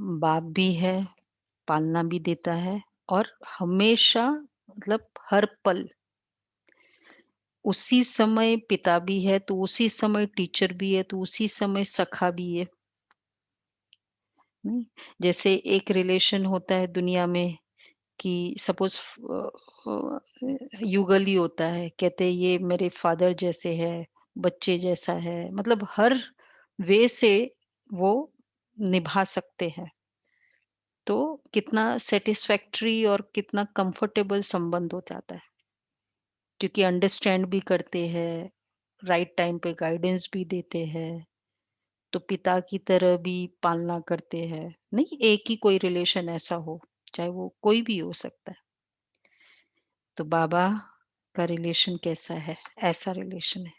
बाप भी है, पालना भी देता है और हमेशा मतलब हर पल उसी समय पिता भी है, तो उसी समय टीचर भी है, तो उसी समय सखा भी है। नहीं? जैसे एक रिलेशन होता है दुनिया में कि सपोज़ युगल होता है, कहते हैं ये मेरे फादर जैसे है, बच्चे जैसा है, मतलब हर वे से वो निभा सकते हैं। तो कितना सैटिस्फैक्टरी और कितना कंफर्टेबल संबंध हो जाता है, क्योंकि अंडरस्टैंड भी करते हैं, राइट टाइम पे गाइडेंस भी देते हैं, तो पिता की तरह भी पालना करते हैं। नहीं, एक ही कोई रिलेशन ऐसा हो, चाहे वो कोई भी हो सकता है। तो बाबा का रिलेशन कैसा है? ऐसा रिलेशन है।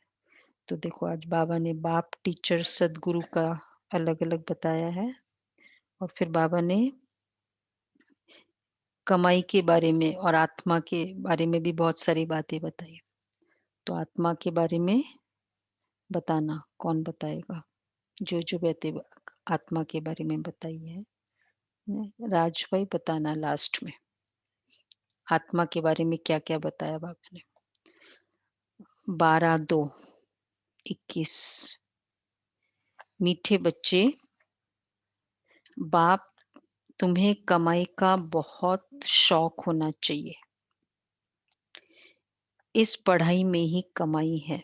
तो देखो आज बाबा ने बाप, टीचर, सदगुरु का अलग-अलग बताया है और फिर बाबा ने कमाई के बारे में और आत्मा के बारे में भी बहुत सारी बातें बताई। तो आत्मा के बारे में बताना, कौन बताएगा? जो बातें आत्मा के बारे में बताई है, राज भाई बताना लास्ट में। आत्मा के बारे में क्या-क्या बताया बाबा ने? 12-2-21 मीठे बच्चे, बाप तुम्हें कमाई का बहुत शौक होना चाहिए। इस पढ़ाई में ही कमाई है।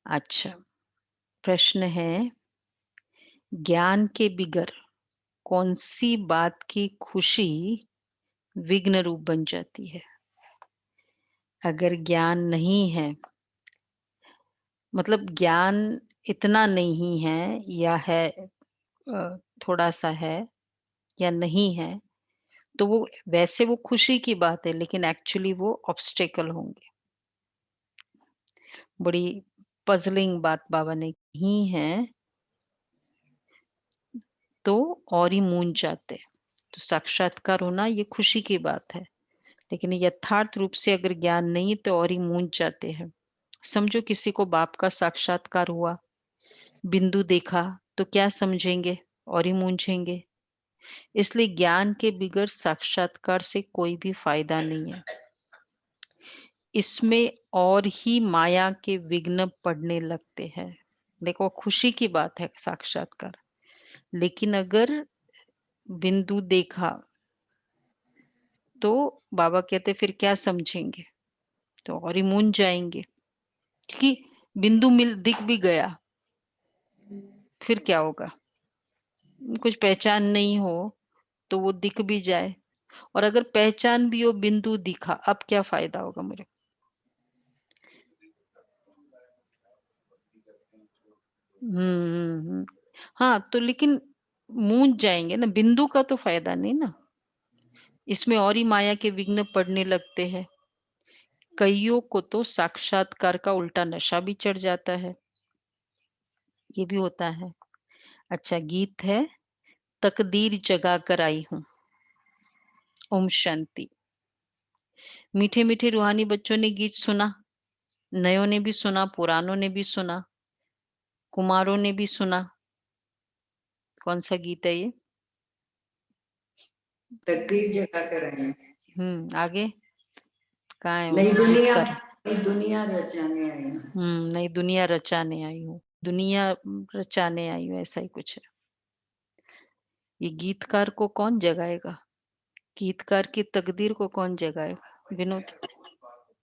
अच्छा, प्रश्न है, ज्ञान के बिगर कौन-सी बात की खुशी विघ्न रूप बन जाती है? अगर ज्ञान नहीं है, मतलब ज्ञान इतना नहीं है या है थोड़ा-सा है या नहीं है, तो वो वैसे वो खुशी की बात है, लेकिन एक्चुअली वो ऑब्स्टेकल होंगे। बड़ी पज़लिंग बात बाबा ने कही है, तो और ही मूंझ जाते। तो साक्षात्कार होना ये खुशी की बात है, लेकिन यथार्थ रूप से अगर ज्ञान नहीं तो और ही मूंझ जाते हैं। समझो किसी को बाप का साक्षात्कार हुआ, बिंदु देखा, तो क्या समझेंगे? और ही मूंझेंगे। इसलिए ज्ञान के बिगड़ साक्षात्कार से कोई भी फायदा नहीं है। इसमें और ही माया के विघ्न पड़ने लगते हैं। देखो खुशी की बात है साक्षात्कार, लेकिन अगर बिंदु देखा तो बाबा कहते फिर क्या समझेंगे? तो और ही मूंझ जाएंगे, क्योंकि बिंदु मिल दिख भी गया, फिर क्या होगा? कुछ पहचान नहीं हो तो वो दिख भी जाए, और अगर पहचान भी हो बिंदु दिखा, अब क्या फायदा होगा मेरे? हाँ, तो लेकिन मूंझ जाएंगे ना, बिंदु का तो फायदा नहीं ना। इसमें और ही माया के विघ्न पड़ने लगते हैं। कईयों को तो साक्षात्कार का उल्टा नशा भी चढ़ जाता है, ये भी होता है। अच्छा, गीत है, तकदीर जगा कर आई हूँ। ओम शांति। मीठे मीठे रूहानी बच्चों ने गीत सुना, नयों ने भी सुना, पुरानों ने भी सुना, कुमारों ने भी सुना। कौन सा गीत है ये? तकदीर जगा कर आए। आगे कहाँ है वो नई दुनिया, गीतकार? नई दुनिया रचाने आई हूँ। नई दुनिया रचाने आई हूँ, दुनिया रचाने आई हूँ, ऐसा ही कुछ है। ये गीतकार को कौन जगाएगा? गीतकार की तकदीर को कौन जगाएगा? विनोद?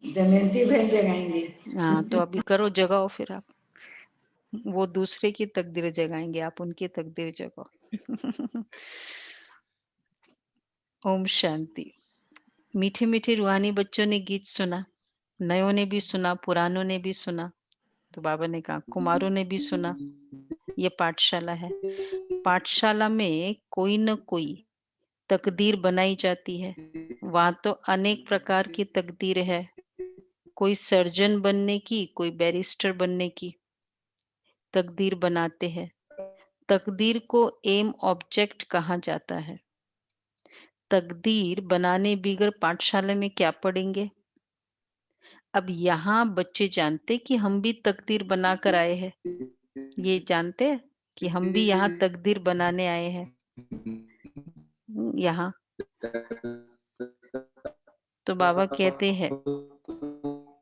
दमयंती बहन जगाएंगी। हाँ, तो अभी करो, जगाओ फिर आप। वो दूसरे की तकदीर जगाएंगे, आप उनकी तकदीर जगाओ। ओम शांति। मीठे मीठे रूहानी बच्चों ने गीत सुना, नयों ने भी सुना, पुरानों ने भी सुना। तो बाबा ने कहा कुमारों ने भी सुना। ये पाठशाला है, पाठशाला में कोई न कोई तकदीर बनाई जाती है। वहाँ तो अनेक प्रकार की तकदीर है, कोई सर्जन बनने की, कोई बैरिस्टर बनने की तकदीर बनाते हैं। तकदीर को एम ऑब्जेक्ट कहा जाता है। तकदीर बनाने बिगर पाठशाला में क्या पढ़ेंगे? अब यहाँ बच्चे जानते कि हम भी तकदीर बनाकर आए हैं, ये जानते हैं? कि हम भी यहाँ तकदीर बनाने आए हैं। यहाँ तो बाबा कहते हैं,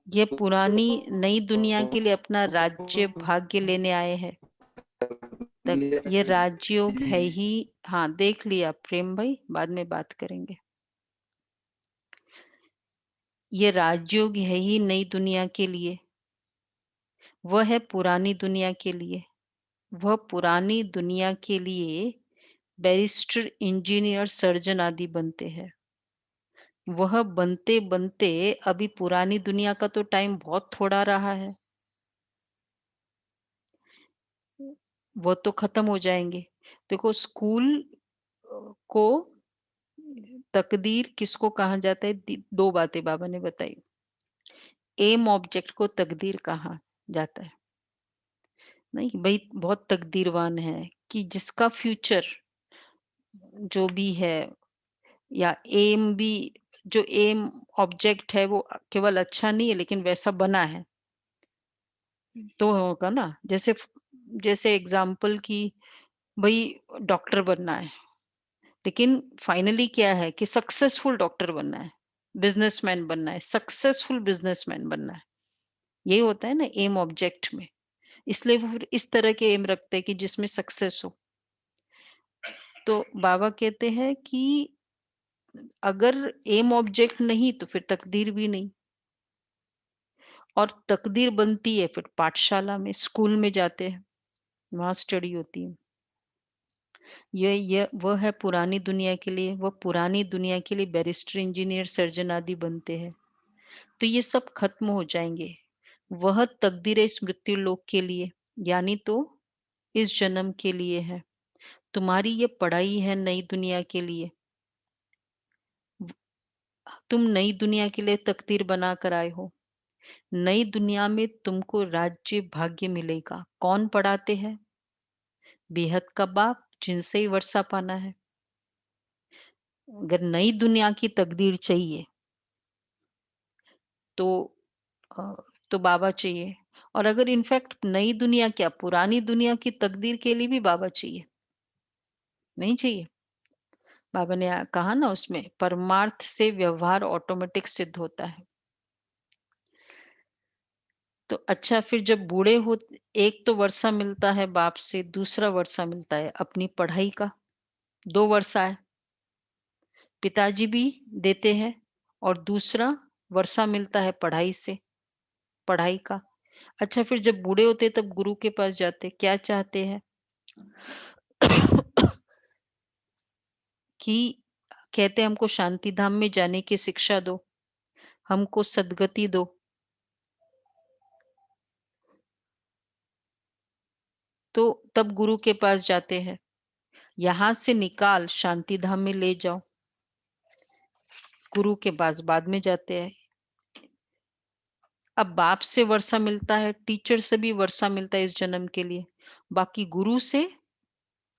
ये पुरानी नई दुनिया के लिए अपना राज्य भाग्य लेने आए हैं। तक ये राजयोग है ही। हाँ, देख लिया प्रेम भाई, बाद में बात करेंगे। ये राजयोग है ही नई दुनिया के लिए, वह है पुरानी दुनिया के लिए। वह पुरानी दुनिया के लिए बैरिस्टर, इंजीनियर, सर्जन आदि बनते हैं। वह बनते-बनते अभी पुरानी दुनिया का तो टाइम बहुत थोड़ा रहा है। वो तो खत्म हो जाएँगे। देखो स्कूल को तकदीर किसको कहा जाता है? 2 बातें बाबा ने बताई। एम ऑब्जेक्ट को तकदीर कहा जाता है। नहीं, भई बहुत तकदीरवान है कि जिसका फ्यूचर जो भी है या एम भी, जो एम ऑब्जेक्ट है वो केवल अच्छा नहीं है लेकिन वैसा बना है, तो होगा ना। जैसे एग्ज़ाम्पल कि भई डॉक्टर बनना है, लेकिन फाइनली क्या है कि सक्सेसफुल डॉक्टर बनना है, बिज़नेसमैन बनना है, सक्सेसफुल बिज़नेसमैन बनना है। यही होता है ना एम ऑब्जेक्ट में। इसलिए वो फिर इस तरह के एम रखते हैं कि जिसमें सक्सेस हो। तो बाबा कहते हैं कि अगर एम ऑब्जेक्ट नहीं तो फिर तकदीर भी नहीं। और तकदीर बनती है फिर पाठशाला में, स्कूल में जाते हैं, वहाँ स्टडी होती है। ये वह है पुरानी दुनिया के लिए, वह पुरानी दुनिया के लिए बैरिस्टर, इंजीनियर, सर्जन आदि बनते हैं। तो ये सब खत्म हो जाएँगे। वह तकदीर इस मृत्यु लोक के लिए, यानी तो इस जन्म के लिए है। तुम्हारी ये पढ़ाई है नई दुनिया के लिए। तुम नई दुनिया के लिए तकदीर बना कर आए हो। नई दुनिया में तुमको राज्य भाग्य मिलेगा। कौन पढ़ाते हैं? बेहद का बाप, जिनसे ही वर्षा पाना है। अगर नई दुनिया की तकदीर चाहिए तो अ, तो बाबा चाहिए। और अगर इनफैक्ट नई दुनिया क्या पुरानी दुनिया की तकदीर के लिए भी बाबा चाहिए, नहीं चाहिए। बाबा ने कहा ना उसमें, परमार्थ से व्यवहार ऑटोमेटिक सिद्ध होता है। तो अच्छा, फिर जब बूढ़े हो, एक तो वर्षा मिलता है बाप से, दूसरा वर्षा मिलता है अपनी पढ़ाई का। 2 वर्षा है, पिताजी भी देते हैं और दूसरा वर्षा मिलता है पढ़ाई से, पढ़ाई का। अच्छा, फिर जब बूढ़े होते तब गुरु के पास जाते, क्या चाहते हैं? कि कहते हैं हमको शांति धाम में जाने की शिक्षा दो, हमको सद्गति दो। तो तब गुरु के पास जाते हैं, यहाँ से निकाल शांति धाम में ले जाओ। गुरु के पास बाद में जाते हैं। अब बाप से वर्षा मिलता है, टीचर से भी वर्षा मिलता है इस जन्म के लिए। बाकी गुरु से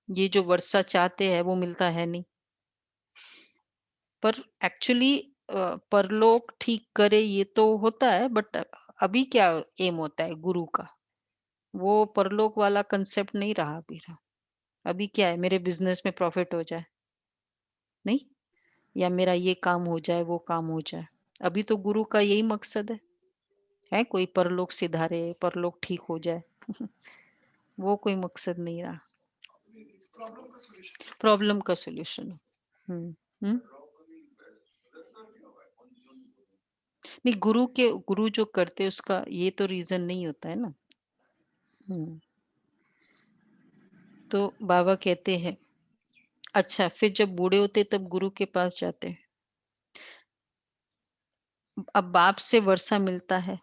ये जो वर्षा चाहते हैं वो मिलता है नहीं। पर एक्चुअली परलोक ठीक करे ये तो होता है, बट अभी क्या एम होता है गुरु का? वो परलोक वाला कांसेप्ट नहीं रहा अभी रहा। अभी क्या है, मेरे बिज़नेस में प्रॉफ़िट हो जाए, नहीं? या मेरा ये काम हो जाए, वो काम हो जाए। अभी तो गुरु का यही मकसद है। कोई परलोक सिधारे, परलोक ठीक हो जाए। वो कोई मकसद नहीं रहा। प्रॉब्लम का सॉल्यूशन। हुँ, हुँ। नहीं, गुरु जो करते हैं उसका ये तो रीज़न नहीं होता है ना। हुँ। तो बाबा कहते हैं, अच्छा फिर जब बूढ़े होते तब गुरु के पास जाते हैं। अब बाप से वर्षा मिलता है,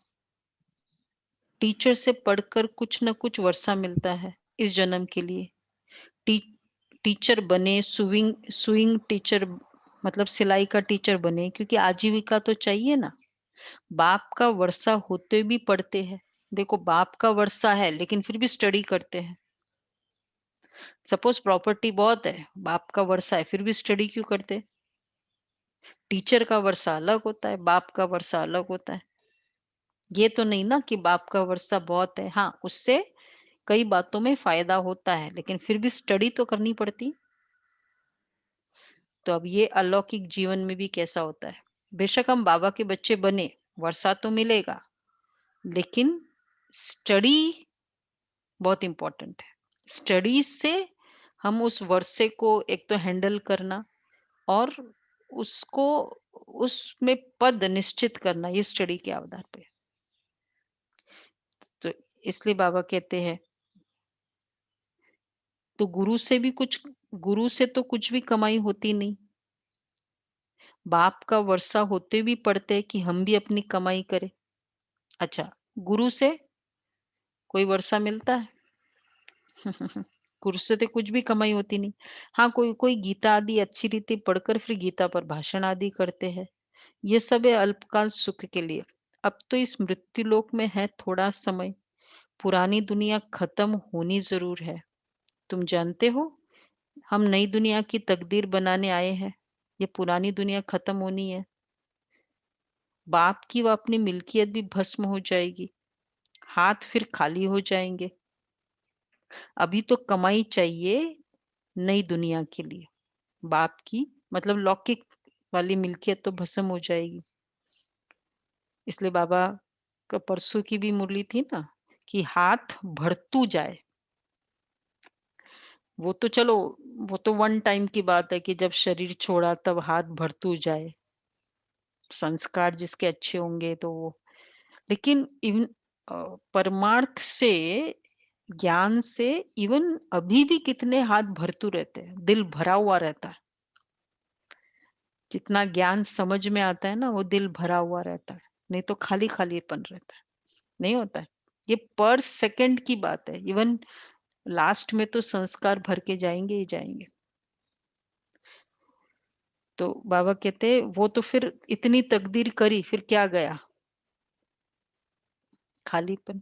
टीचर से पढ़कर कुछ न कुछ वर्षा मिलता है इस जन्म के लिए। टी टीचर बने, सुइंग टीचर, मतलब सिलाई का टीचर बने, क्योंकि आजीविका तो चाहिए ना। बाप का वर्षा होते भी पढ़ते हैं। देखो बाप का वर्षा है लेकिन फिर भी स्टडी करते हैं। सपोज़ प्रॉपर्टी बहुत है, बाप का वर्षा है, फिर भी स्टडी क्यों करते? टीचर का वर्षा अलग होता है, बाप का वर्षा अलग होता है। ये तो नहीं ना कि बाप का वर्षा बहुत है। हाँ, उससे कई बातों में फ़ायदा होता है, लेकिन फिर भी स्टडी तो करनी पड़ती। तो अब ये अलौकिक जीवन में भी कैसा होता है? बेशक हम बाबा के बच्चे बने, वर्षा तो मिलेगा, लेकिन स्टडी बहुत इम्पोर्टेंट है। स्टडी से हम उस वर्षे को एक तो हैंडल करना और उसको उसमें पद निश्चित करना, ये स्टडी के आधार पे। तो इसलिए बाबा कहते हैं, तो गुरु से तो कुछ भी कमाई होती नहीं। बाप का वर्षा होते भी पड़ते हैं कि हम भी अपनी कमाई करें। अच्छा, गुरु से कोई वर्षा मिलता है? गुरु से तो कुछ भी कमाई होती नहीं। हाँ, कोई कोई गीता आदि अच्छी रीति पढ़कर फिर गीता पर भाषण आदि करते हैं। ये सब है अल्पकाल सुख के लिए। अब तो इस मृत्यु लोक में है थोड़ा समय, पुरानी दुनिया खत्म होनी जरूर है। तुम जानते हो, हम नई दुनिया की तकदीर बनाने आए हैं। ये पुरानी दुनिया खत्म होनी है। बाप की व अपनी मिल्कियत भी भस्म हो जाएगी। हाथ फिर खाली हो जाएंगे। अभी तो कमाई चाहिए नई दुनिया के लिए। बाप की मतलब लौकिक वाली मिल्कियत तो भस्म हो जाएगी। इसलिए बाबा का परसों की भी मुरली थी ना, कि हाथ बढ़तू जाए। वो तो चलो, वो तो वन टाइम की बात है कि जब शरीर छोड़ा तब हाथ बढ़तू जाए। संस्कार जिसके अच्छे होंगे तो वो, लेकिन इवन परमार्थ से, ज्ञान से, इवन अभी भी कितने हाथ भरतू रहते हैं, दिल भरा हुआ रहता है। जितना ज्ञान समझ में आता है ना, वो दिल भरा हुआ रहता है, नहीं तो खाली खालीपन रहता है, नहीं होता है। ये पर सेकंड की बात है। इवन लास्ट में तो संस्कार भर के जाएंगे ही जाएंगे। तो बाबा कहते हैं, वो तो फिर इतनी तकदीर करी, फिर क्या गया? खालीपन।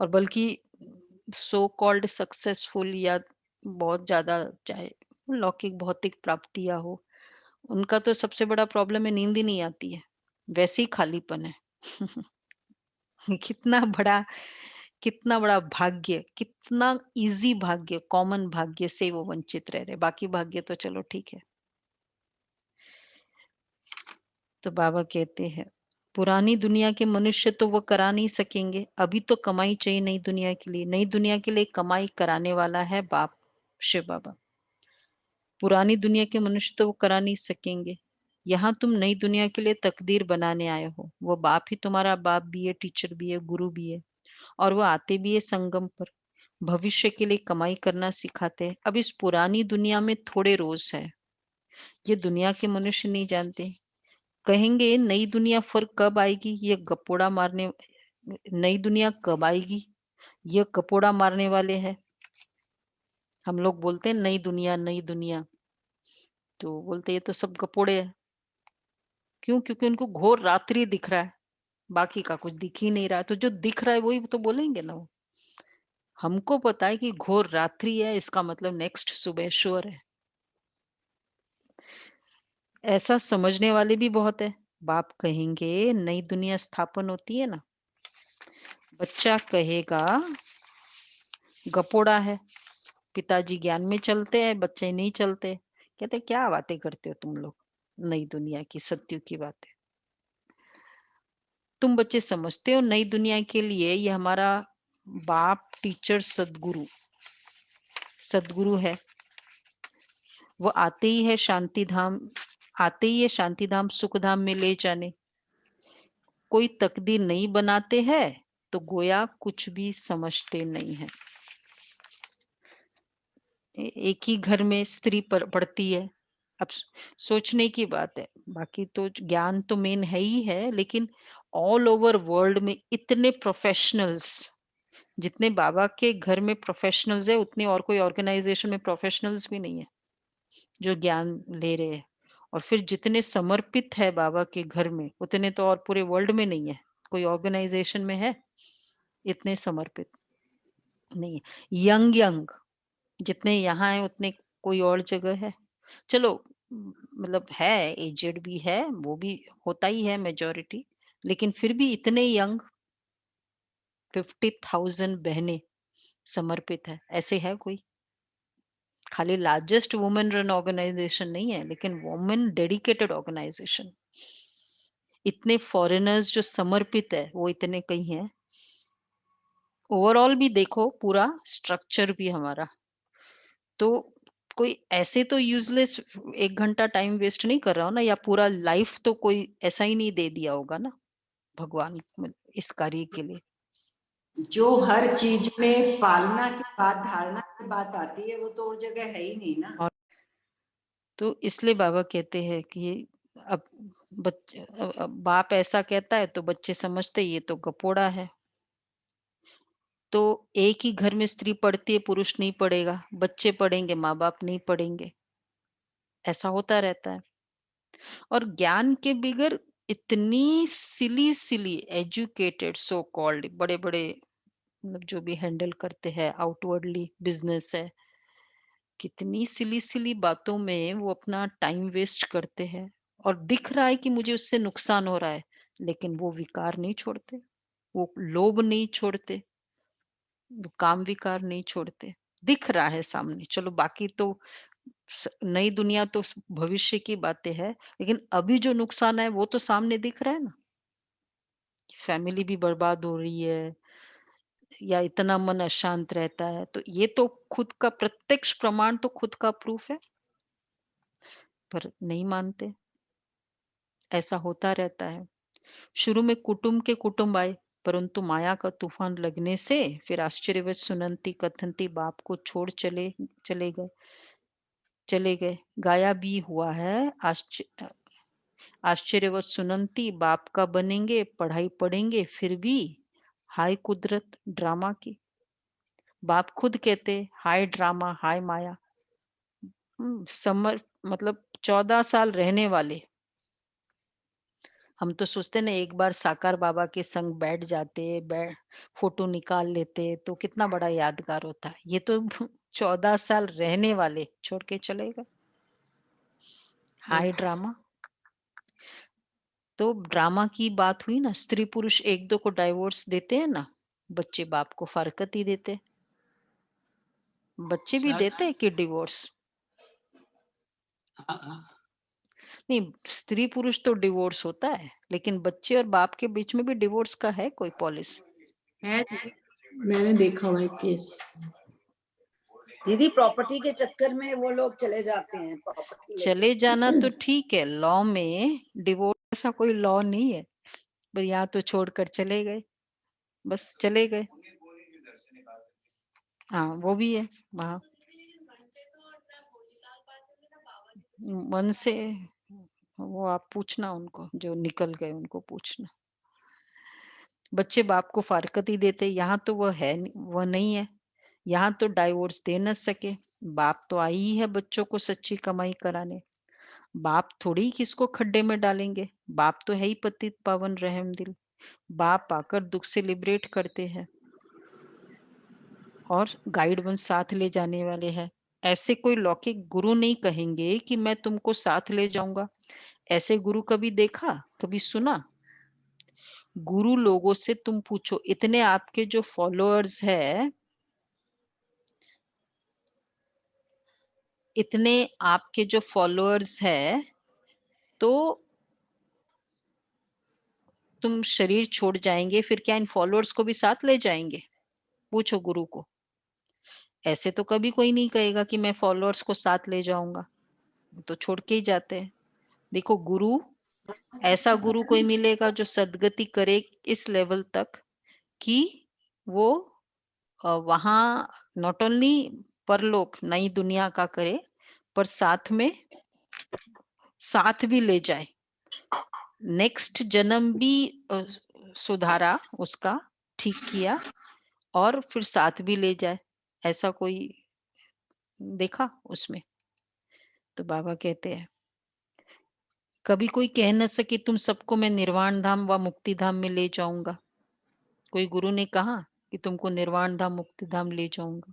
और बल्कि सो कॉल्ड सक्सेसफुल या बहुत ज्यादा, चाहे लौकिक भौतिक प्राप्तियां हो, उनका तो सबसे बड़ा प्रॉब्लम है, नींद ही नहीं आती है। वैसे ही खालीपन है। कितना बड़ा, कितना बड़ा भाग्य, कितना इजी भाग्य, कॉमन भाग्य से वो वंचित रह रहे। बाकी भाग्य तो चलो ठीक है। तो बाबा कहते हैं, पुरानी दुनिया के मनुष्य तो वो करा नहीं सकेंगे। अभी तो कमाई चाहिए नई दुनिया के लिए। नई दुनिया के लिए कमाई कराने वाला है बाप, शिव बाबा। पुरानी दुनिया के मनुष्य तो वो करा नहीं सकेंगे। यहाँ तुम नई दुनिया के लिए तकदीर बनाने आए हो। वो बाप ही तुम्हारा बाप भी है, टीचर भी है, गुरु भी है, और वो आते भी है संगम पर। भविष्य के लिए कमाई करना सिखाते हैं। अब इस पुरानी दुनिया में थोड़े रोज है, ये दुनिया के मनुष्य नहीं जानते। कहेंगे नई दुनिया फिर कब आएगी, ये गपोड़ा मारने, नई दुनिया कब आएगी, ये गपोड़ा मारने वाले हैं। हम लोग बोलते हैं नई दुनिया नई दुनिया, तो बोलते ये तो सब गपोड़े है। क्यों? क्योंकि उनको घोर रात्रि दिख रहा है, बाकी का कुछ दिख ही नहीं रहा। तो जो दिख रहा है वही तो बोलेंगे ना वो। हमको पता है कि घोर रात्रि है, इसका मतलब नेक्स्ट सुबह श्योर है। ऐसा समझने वाले भी बहुत है। बाप कहेंगे नई दुनिया स्थापन होती है ना, बच्चा कहेगा गपोड़ा है। पिताजी ज्ञान में चलते हैं, बच्चे नहीं चलते। कहते क्या बातें करते हो तुम लोग, नई दुनिया की सत्य की बातें। तुम बच्चे समझते हो नई दुनिया के लिए ये हमारा बाप, टीचर, सदगुरु, सदगुरु है। वो आते ही है शांति धाम, आते ही है शांति धाम सुख धाम में ले जाने। कोई तकदीर नहीं बनाते हैं तो गोया कुछ भी समझते नहीं है। एक ही घर में स्त्री पढ़ती है। अब सोचने की बात है। बाकी तो ज्ञान तो मेन है ही है, लेकिन ऑल ओवर वर्ल्ड में इतने प्रोफेशनल्स, जितने बाबा के घर में प्रोफेशनल्स है, उतने और कोई ऑर्गेनाइजेशन में प्रोफेशनल्स भी नहीं है जो ज्ञान ले रहे हैं। और फिर जितने समर्पित है बाबा के घर में, उतने तो और पूरे वर्ल्ड में नहीं है। कोई ऑर्गेनाइजेशन में है इतने समर्पित? नहीं है। यंग यंग जितने यहाँ है उतने कोई और जगह है? चलो, मतलब है, एजेड भी है, वो भी होता ही है मेजॉरिटी, लेकिन फिर भी इतने यंग, 50,000 बहनें, समर्पित है, ऐसे है कोई? खाली लार्जेस्ट वुमेन रन ऑर्गेनाइजेशन नहीं है, लेकिन वुमेन डेडिकेटेड ऑर्गेनाइजेशन। इतने फॉरेनर्स जो समर्पित है, वो इतने कहीं हैं। ओवरऑल भी देखो पूरा स्ट्रक्चर भी हमारा, तो कोई ऐसे तो यूज़लेस 1 घंटा टाइम वेस्ट नहीं कर रहा हो ना, या पूरा लाइफ तो कोई ऐसा ही नहीं दे दिया होगा ना भगवान इस कार्य के लिए। जो हर चीज में पालना की बात, धारणा की बात आती है, वो तो और जगह है ही नहीं ना। और तो इसलिए बाबा कहते हैं कि अब बाप ऐसा कहता है तो बच्चे समझते ये तो गपोड़ा है। तो एक ही घर में स्त्री पढ़ती है, पुरुष नहीं पढ़ेगा, बच्चे पढ़ेंगे, माँ-बाप नहीं पढ़ेंगे, ऐसा होता रहता है। और ज्ञान के बगैर इतनी सिली एजुकेटेड सो कॉल्ड बड़े-बड़े, मतलब जो भी हैंडल करते हैं आउटवर्डली बिजनेस है, कितनी सिली बातों में वो अपना टाइम वेस्ट करते हैं, और दिख रहा है कि मुझे उससे नुकसान हो रहा है, लेकिन वो विकार नहीं छोड़ते, वो लोभ नहीं छोड़ते, वो काम विकार नहीं छोड़ते। दिख रहा है सामने, चलो बाकी तो नई दुनिया तो भविष्य की बातें है, लेकिन अभी जो नुकसान है वो तो सामने दिख रहा है ना। फैमिली भी बर्बाद हो रही है, या इतना मन अशांत रहता है, तो ये तो खुद का प्रत्यक्ष प्रमाण, तो खुद का प्रूफ है, पर नहीं मानते। ऐसा होता रहता है। शुरू में कुटुंब के कुटुंब आए, परंतु माया का तूफान लगने से फिर आश्चर्यवश सुनंती कथनती बाप को छोड़ चले गए। गाया भी हुआ है, आश्चर्यवश सुनंती बाप का बनेंगे, पढ़ाई पढ़ेंगे फिर भी हाय कुदरत ड्रामा की। बाप खुद कहते हाय ड्रामा हाय माया। समर मतलब 14 साल रहने वाले, हम तो सोचते ना एक बार साकार बाबा के संग बैठ जाते, फोटो निकाल लेते तो कितना बड़ा यादगार होता। ये तो 14 साल रहने वाले छोड़ के चले गए। हाय देखो, ड्रामा। तो ड्रामा की बात हुई ना, स्त्री पुरुष एक दो को डाइवोर्स देते हैं ना, बच्चे बाप को फारकत ही देते। बच्चे भी सर, देते हैं कि डिवोर्स। नहीं, स्त्री पुरुष तो डिवोर्स होता है, लेकिन बच्चे और बाप के बीच में भी डिवोर्स का है कोई पॉलिसी? है दीदी, मैंने देखा हुआ है केस। दीदी प्रॉपर्टी के चक्कर में वो लोग चले जाते हैं प्रॉपर्टी लेके। चले जाना तो ठीक है, लॉ में डिवोर्स ऐसा कोई लॉ नहीं है, पर यहाँ तो छोड़कर चले गए, बस चले गए। हाँ, वो भी है वहाँ। मन से वो आप पूछना उनको, जो निकल गए उनको पूछना। बच्चे बाप को फारकत ही देते, यहाँ तो वो नहीं है। यहाँ तो डाइवोर्स दे न सके। बाप तो आई ही है बच्चों को सच्ची कमाई कराने। बाप थोड़ी किसको खड्डे में डालेंगे। बाप तो है ही पतित पावन रहम दिल। बाप आकर दुख से लिबरेट करते हैं, और गाइड वन साथ ले जाने वाले हैं। ऐसे कोई लौकिक गुरु नहीं कहेंगे कि मैं तुमको साथ ले जाऊंगा। ऐसे गुरु कभी देखा, कभी सुना? गुरु लोगों से तुम पूछो, इतने आपके जो फॉलोअर्स है, इतने आपके जो फॉलोअर्स है, तो तुम शरीर छोड़ जाएंगे, फिर क्या इन फॉलोअर्स को भी साथ ले जाएंगे? पूछो गुरु को। ऐसे तो कभी कोई नहीं कहेगा कि मैं फॉलोअर्स को साथ ले जाऊंगा, वो तो छोड़ के ही जाते हैं। देखो गुरु, ऐसा गुरु कोई मिलेगा जो सदगति करे इस लेवल तक कि वो वहां नॉट ओनली परलोक नई दुनिया का करे, पर साथ भी ले जाए। नेक्स्ट जन्म भी सुधारा उसका, ठीक किया, और फिर साथ भी ले जाए। ऐसा कोई देखा उसमें? तो बाबा कहते हैं कभी कोई कह न सके तुम सबको मैं निर्वाण धाम व मुक्ति धाम में ले जाऊंगा। कोई गुरु ने कहा कि तुमको निर्वाण धाम मुक्ति धाम ले जाऊंगा।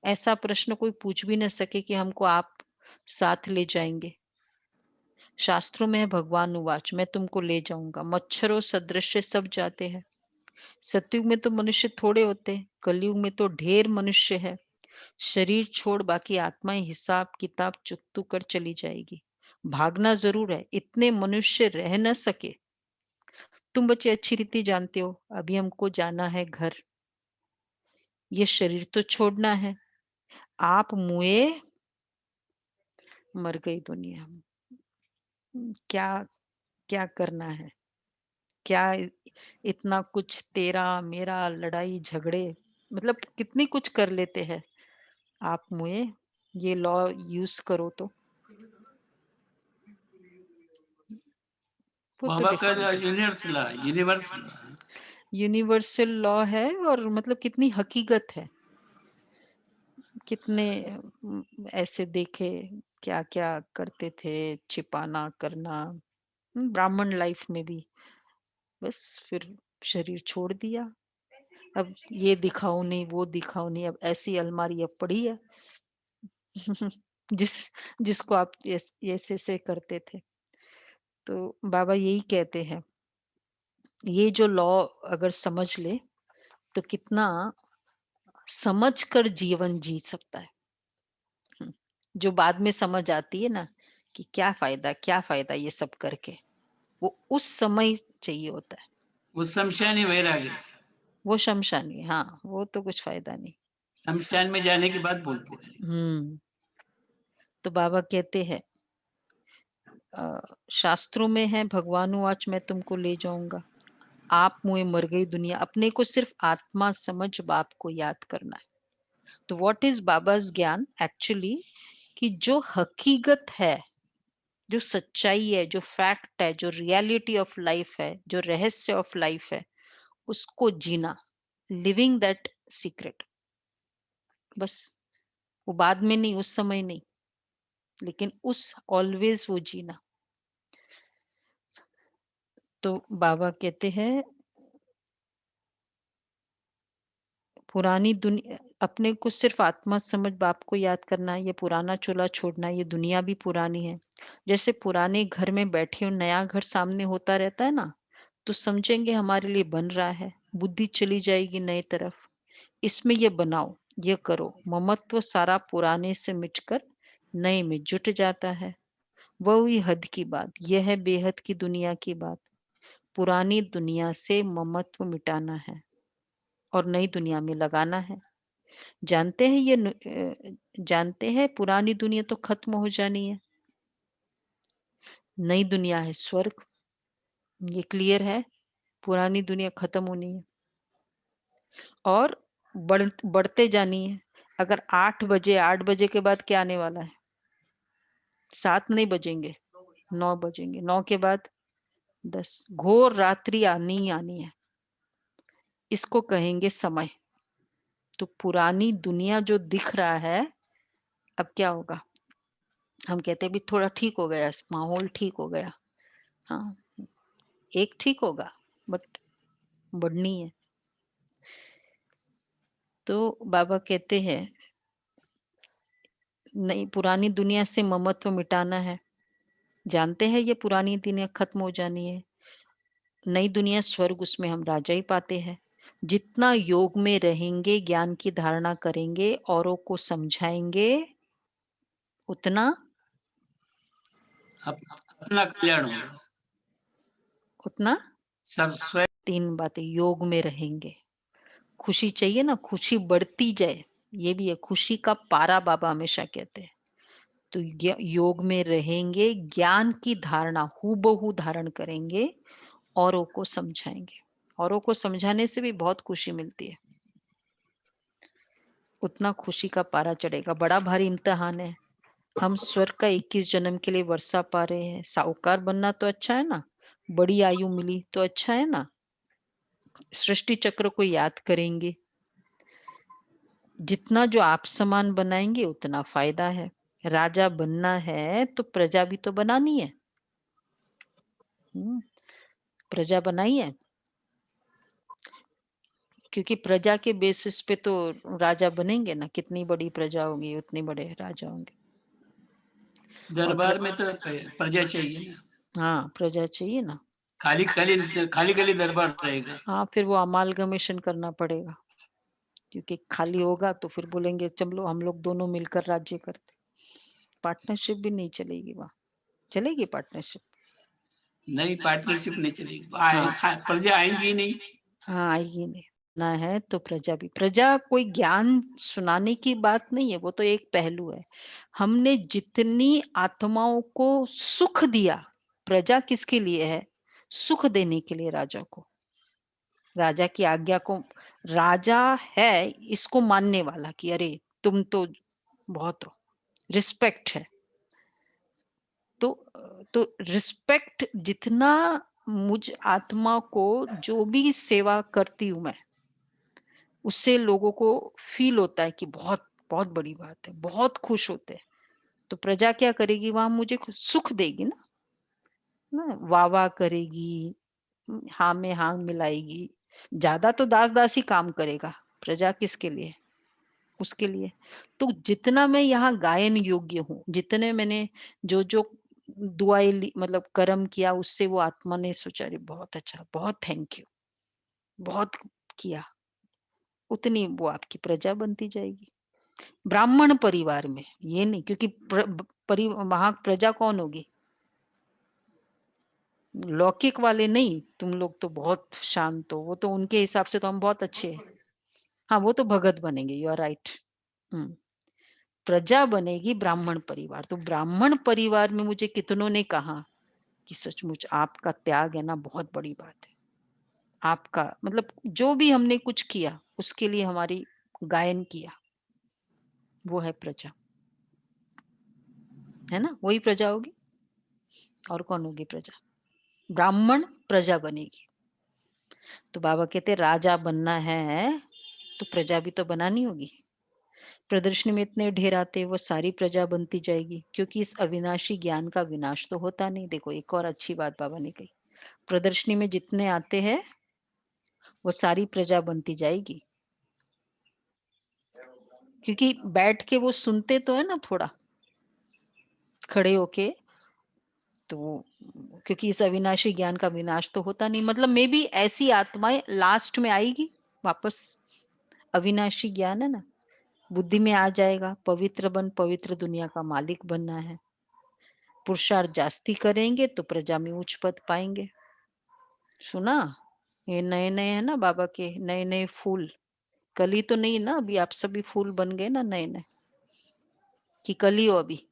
ऐसा प्रश्न कोई पूछ भी न सके कि हमको आप साथ ले जाएंगे। शास्त्रों में है भगवान उवाच, मैं तुमको ले जाऊंगा। मच्छरों सदृश सब जाते हैं, सतयुग में तो मनुष्य थोड़े होते हैं, कलयुग में तो ढेर मनुष्य है। शरीर छोड़ बाकी आत्माएं हिसाब किताब चुकतू कर चली जाएगी। भागना जरूर है, इतने मनुष्य रह न सके। तुम बच्चे अच्छी रीति जानते हो, अभी हमको जाना है घर। ये शरीर तो छोड़ना है। आप मुए, मर गई दुनिया। क्या क्या करना है? क्या इतना कुछ तेरा मेरा लड़ाई झगड़े, मतलब कितनी कुछ कर लेते हैं। आप मुए, ये लॉ यूज करो तो वो तो बाबा का डिफरेंट है। यूनिवर्सल लॉ है, और मतलब कितनी हकीकत है। कितने ऐसे देखे, क्या क्या करते थे, छिपाना करना। ब्राह्मण लाइफ में भी बस फिर शरीर छोड़ दिया। अब ये दिखाओ नहीं, वो दिखाओ नहीं, अब ऐसी अलमारी अब पड़ी है। जिस जिसको आप ऐसे से करते थे। तो बाबा यही कहते हैं, ये जो लॉ अगर समझ ले तो कितना समझ कर जीवन जी सकता है। हम्म, जो बाद में समझ आती है ना कि क्या फायदा ये सब करके, वो उस समय चाहिए होता है। वो शमशानी वैराग्य, वो शमशानी, हाँ वो तो कुछ फायदा नहीं। शमशान में जाने की बात बोलते हैं। हम्म। तो बाबा कहते हैं, शास्त्रों में है, भगवान आज मैं तुमको ले जाऊंगा। आप मुए मर गई दुनिया, अपने को सिर्फ आत्मा समझ बाप को याद करना है। तो व्हाट इज बाबाज ज्ञान एक्चुअली, कि जो हकीकत है, जो सच्चाई है, जो फैक्ट है, जो रियलिटी ऑफ लाइफ है, जो रहस्य ऑफ लाइफ है, उसको जीना, लिविंग दैट सीक्रेट। बस वो बाद में नहीं, उस समय नहीं, लेकिन उस ऑलवेज वो जीना। तो बाबा कहते हैं, पुरानी दुनिया, अपने को सिर्फ आत्मा समझ बाप को याद करना है, ये पुराना चूल्हा छोड़ना है, ये दुनिया भी पुरानी है। जैसे पुराने घर में बैठे हो, नया घर सामने होता रहता है ना, तो समझेंगे हमारे लिए बन रहा है, बुद्धि चली जाएगी नई तरफ। इसमें ये बनाओ, ये करो, ममत्व सारा पुराने से मिटकर नए में जुट जाता है। वही हद की बात, यह है बेहद की दुनिया की बात। पुरानी दुनिया से ममत्व मिटाना है और नई दुनिया में लगाना है। जानते हैं जानते हैं पुरानी दुनिया तो खत्म हो जानी है, नई दुनिया है स्वर्ग। ये क्लियर है, पुरानी दुनिया खत्म होनी है और बढ़ते जानी है। अगर 8 बजे के बाद क्या आने वाला है? 7 नहीं बजेंगे, 9 बजेंगे, 9 के बाद 10, घोर रात्रि आनी ही आनी है। इसको कहेंगे समय। तो पुरानी दुनिया जो दिख रहा है, अब क्या होगा? हम कहते हैं भी थोड़ा ठीक हो गया, माहौल ठीक हो गया। हाँ, एक ठीक होगा, बट बढ़नी है। तो बाबा कहते हैं, नई पुरानी दुनिया से ममत्व मिटाना है। जानते हैं ये पुरानी दुनिया खत्म हो जानी है, नई दुनिया स्वर्ग, उसमें हम राजा ही पाते हैं। जितना योग में रहेंगे, ज्ञान की धारणा करेंगे, औरों को समझाएंगे, उतना अपना कल्याण होगा। उतना सब स्वयं 3 बातें, योग में रहेंगे। खुशी चाहिए ना, खुशी बढ़ती जाए, ये भी है खुशी का पारा, बाबा हमेशा कहते हैं। तो योग में रहेंगे, ज्ञान की धारणा हूबहू धारण करेंगे, औरों को समझाएंगे। औरों को समझाने से भी बहुत खुशी मिलती है, उतना खुशी का पारा चढ़ेगा। बड़ा भारी इम्तिहान है। हम स्वर्ग का 21 जन्म के लिए वर्षा पा रहे हैं। साहूकार बनना तो अच्छा है ना, बड़ी आयु मिली तो अच्छा है ना, सृष्टि चक्र को याद करेंगे। जितना जो आप समान बनाएंगे उतना फायदा है। राजा बनना है तो प्रजा भी तो बनानी है। प्रजा बनाई है, क्योंकि प्रजा के बेसिस पे तो राजा बनेंगे ना। कितनी बड़ी प्रजा होगी उतने बड़े राजा होंगे। और दरबार में तो प्रजा चाहिए ना। हाँ, प्रजा चाहिए ना। खाली खाली दरबार रहेगा। हाँ, फिर वो अमालगमेशन करना पड़ेगा, क्योंकि खाली होगा तो फिर बोलेंगे चलो हम लोग दोनों मिलकर राज्य करते। पार्टनरशिप भी नहीं चलेगी वहाँ। चलेगी पार्टनरशिप? नहीं, पार्टनरशिप नहीं चलेगी। हाँ। प्रजा आएंगी ही नहीं। हाँ, आएगी नहीं। ना है तो प्रजा भी। प्रजा कोई ज्ञान सुनाने की बात नहीं है, वो तो एक पहलू है। हमने जितनी आत्माओं को सुख दिया, प्रजा किसके लिए है? सुख देने के लिए राजा को। राजा की आज्ञा को, राजा है इसको मानने वाला कि अरे तुम तो बहुत हो, रिस्पेक्ट है। तो रिस्पेक्ट जितना मुझ आत्मा को जो भी सेवा करती हूं मैं, उससे लोगों को फील होता है कि बहुत बहुत बड़ी बात है, बहुत खुश होते हैं। तो प्रजा क्या करेगी? वहां मुझे सुख देगी ना, वाह वाह करेगी, हाँ में हाँ मिलाएगी। ज्यादा तो दास दास ही काम करेगा, प्रजा किसके लिए? उसके लिए। तो जितना मैं यहाँ गायन योग्य हूँ, जितने मैंने जो जो दुआएं मतलब कर्म किया, उससे वो आत्मा ने सोचा अरे बहुत अच्छा, बहुत थैंक यू, बहुत किया, उतनी वो आपकी प्रजा बनती जाएगी। ब्राह्मण परिवार में ये नहीं, क्योंकि वहां प्रजा कौन होगी? लौकिक वाले नहीं। तुम लोग तो बहुत शांत हो, वो तो उनके हिसाब से तो हम बहुत अच्छे हैं। हाँ, वो तो भगत बनेंगे, यू आर राइट। प्रजा बनेगी ब्राह्मण परिवार। तो ब्राह्मण परिवार में मुझे कितनों ने कहा कि सचमुच आपका त्याग है ना, बहुत बड़ी बात है। आपका मतलब जो भी हमने कुछ किया उसके लिए हमारी गायन किया, वो है प्रजा, है ना? वही प्रजा होगी। और कौन होगी प्रजा? ब्राह्मण प्रजा बनेगी। तो बाबा कहते राजा बनना है तो प्रजा भी तो बनानी होगी। प्रदर्शनी में इतने ढेर आते, वो सारी प्रजा बनती जाएगी, क्योंकि इस अविनाशी ज्ञान का विनाश तो होता नहीं। देखो एक और अच्छी बात बाबा ने कही, प्रदर्शनी में जितने आते हैं वो सारी प्रजा बनती जाएगी, क्योंकि बैठ के वो सुनते तो है ना, थोड़ा खड़े होके। तो क्योंकि इस अविनाशी ज्ञान का विनाश तो होता नहीं, मतलब मे बी ऐसी आत्माएं लास्ट में आएगी वापस। अविनाशी ज्ञान है ना, बुद्धि में आ जाएगा, पवित्र बन पवित्र दुनिया का मालिक बनना है। पुरुषार्थ जास्ती करेंगे तो प्रजा में उच्च पद पाएंगे। सुना? ये नए नए है ना बाबा के, नए नए फूल। कली तो नहीं ना, अभी आप सभी फूल बन गए ना नए नए, कि कली हो अभी?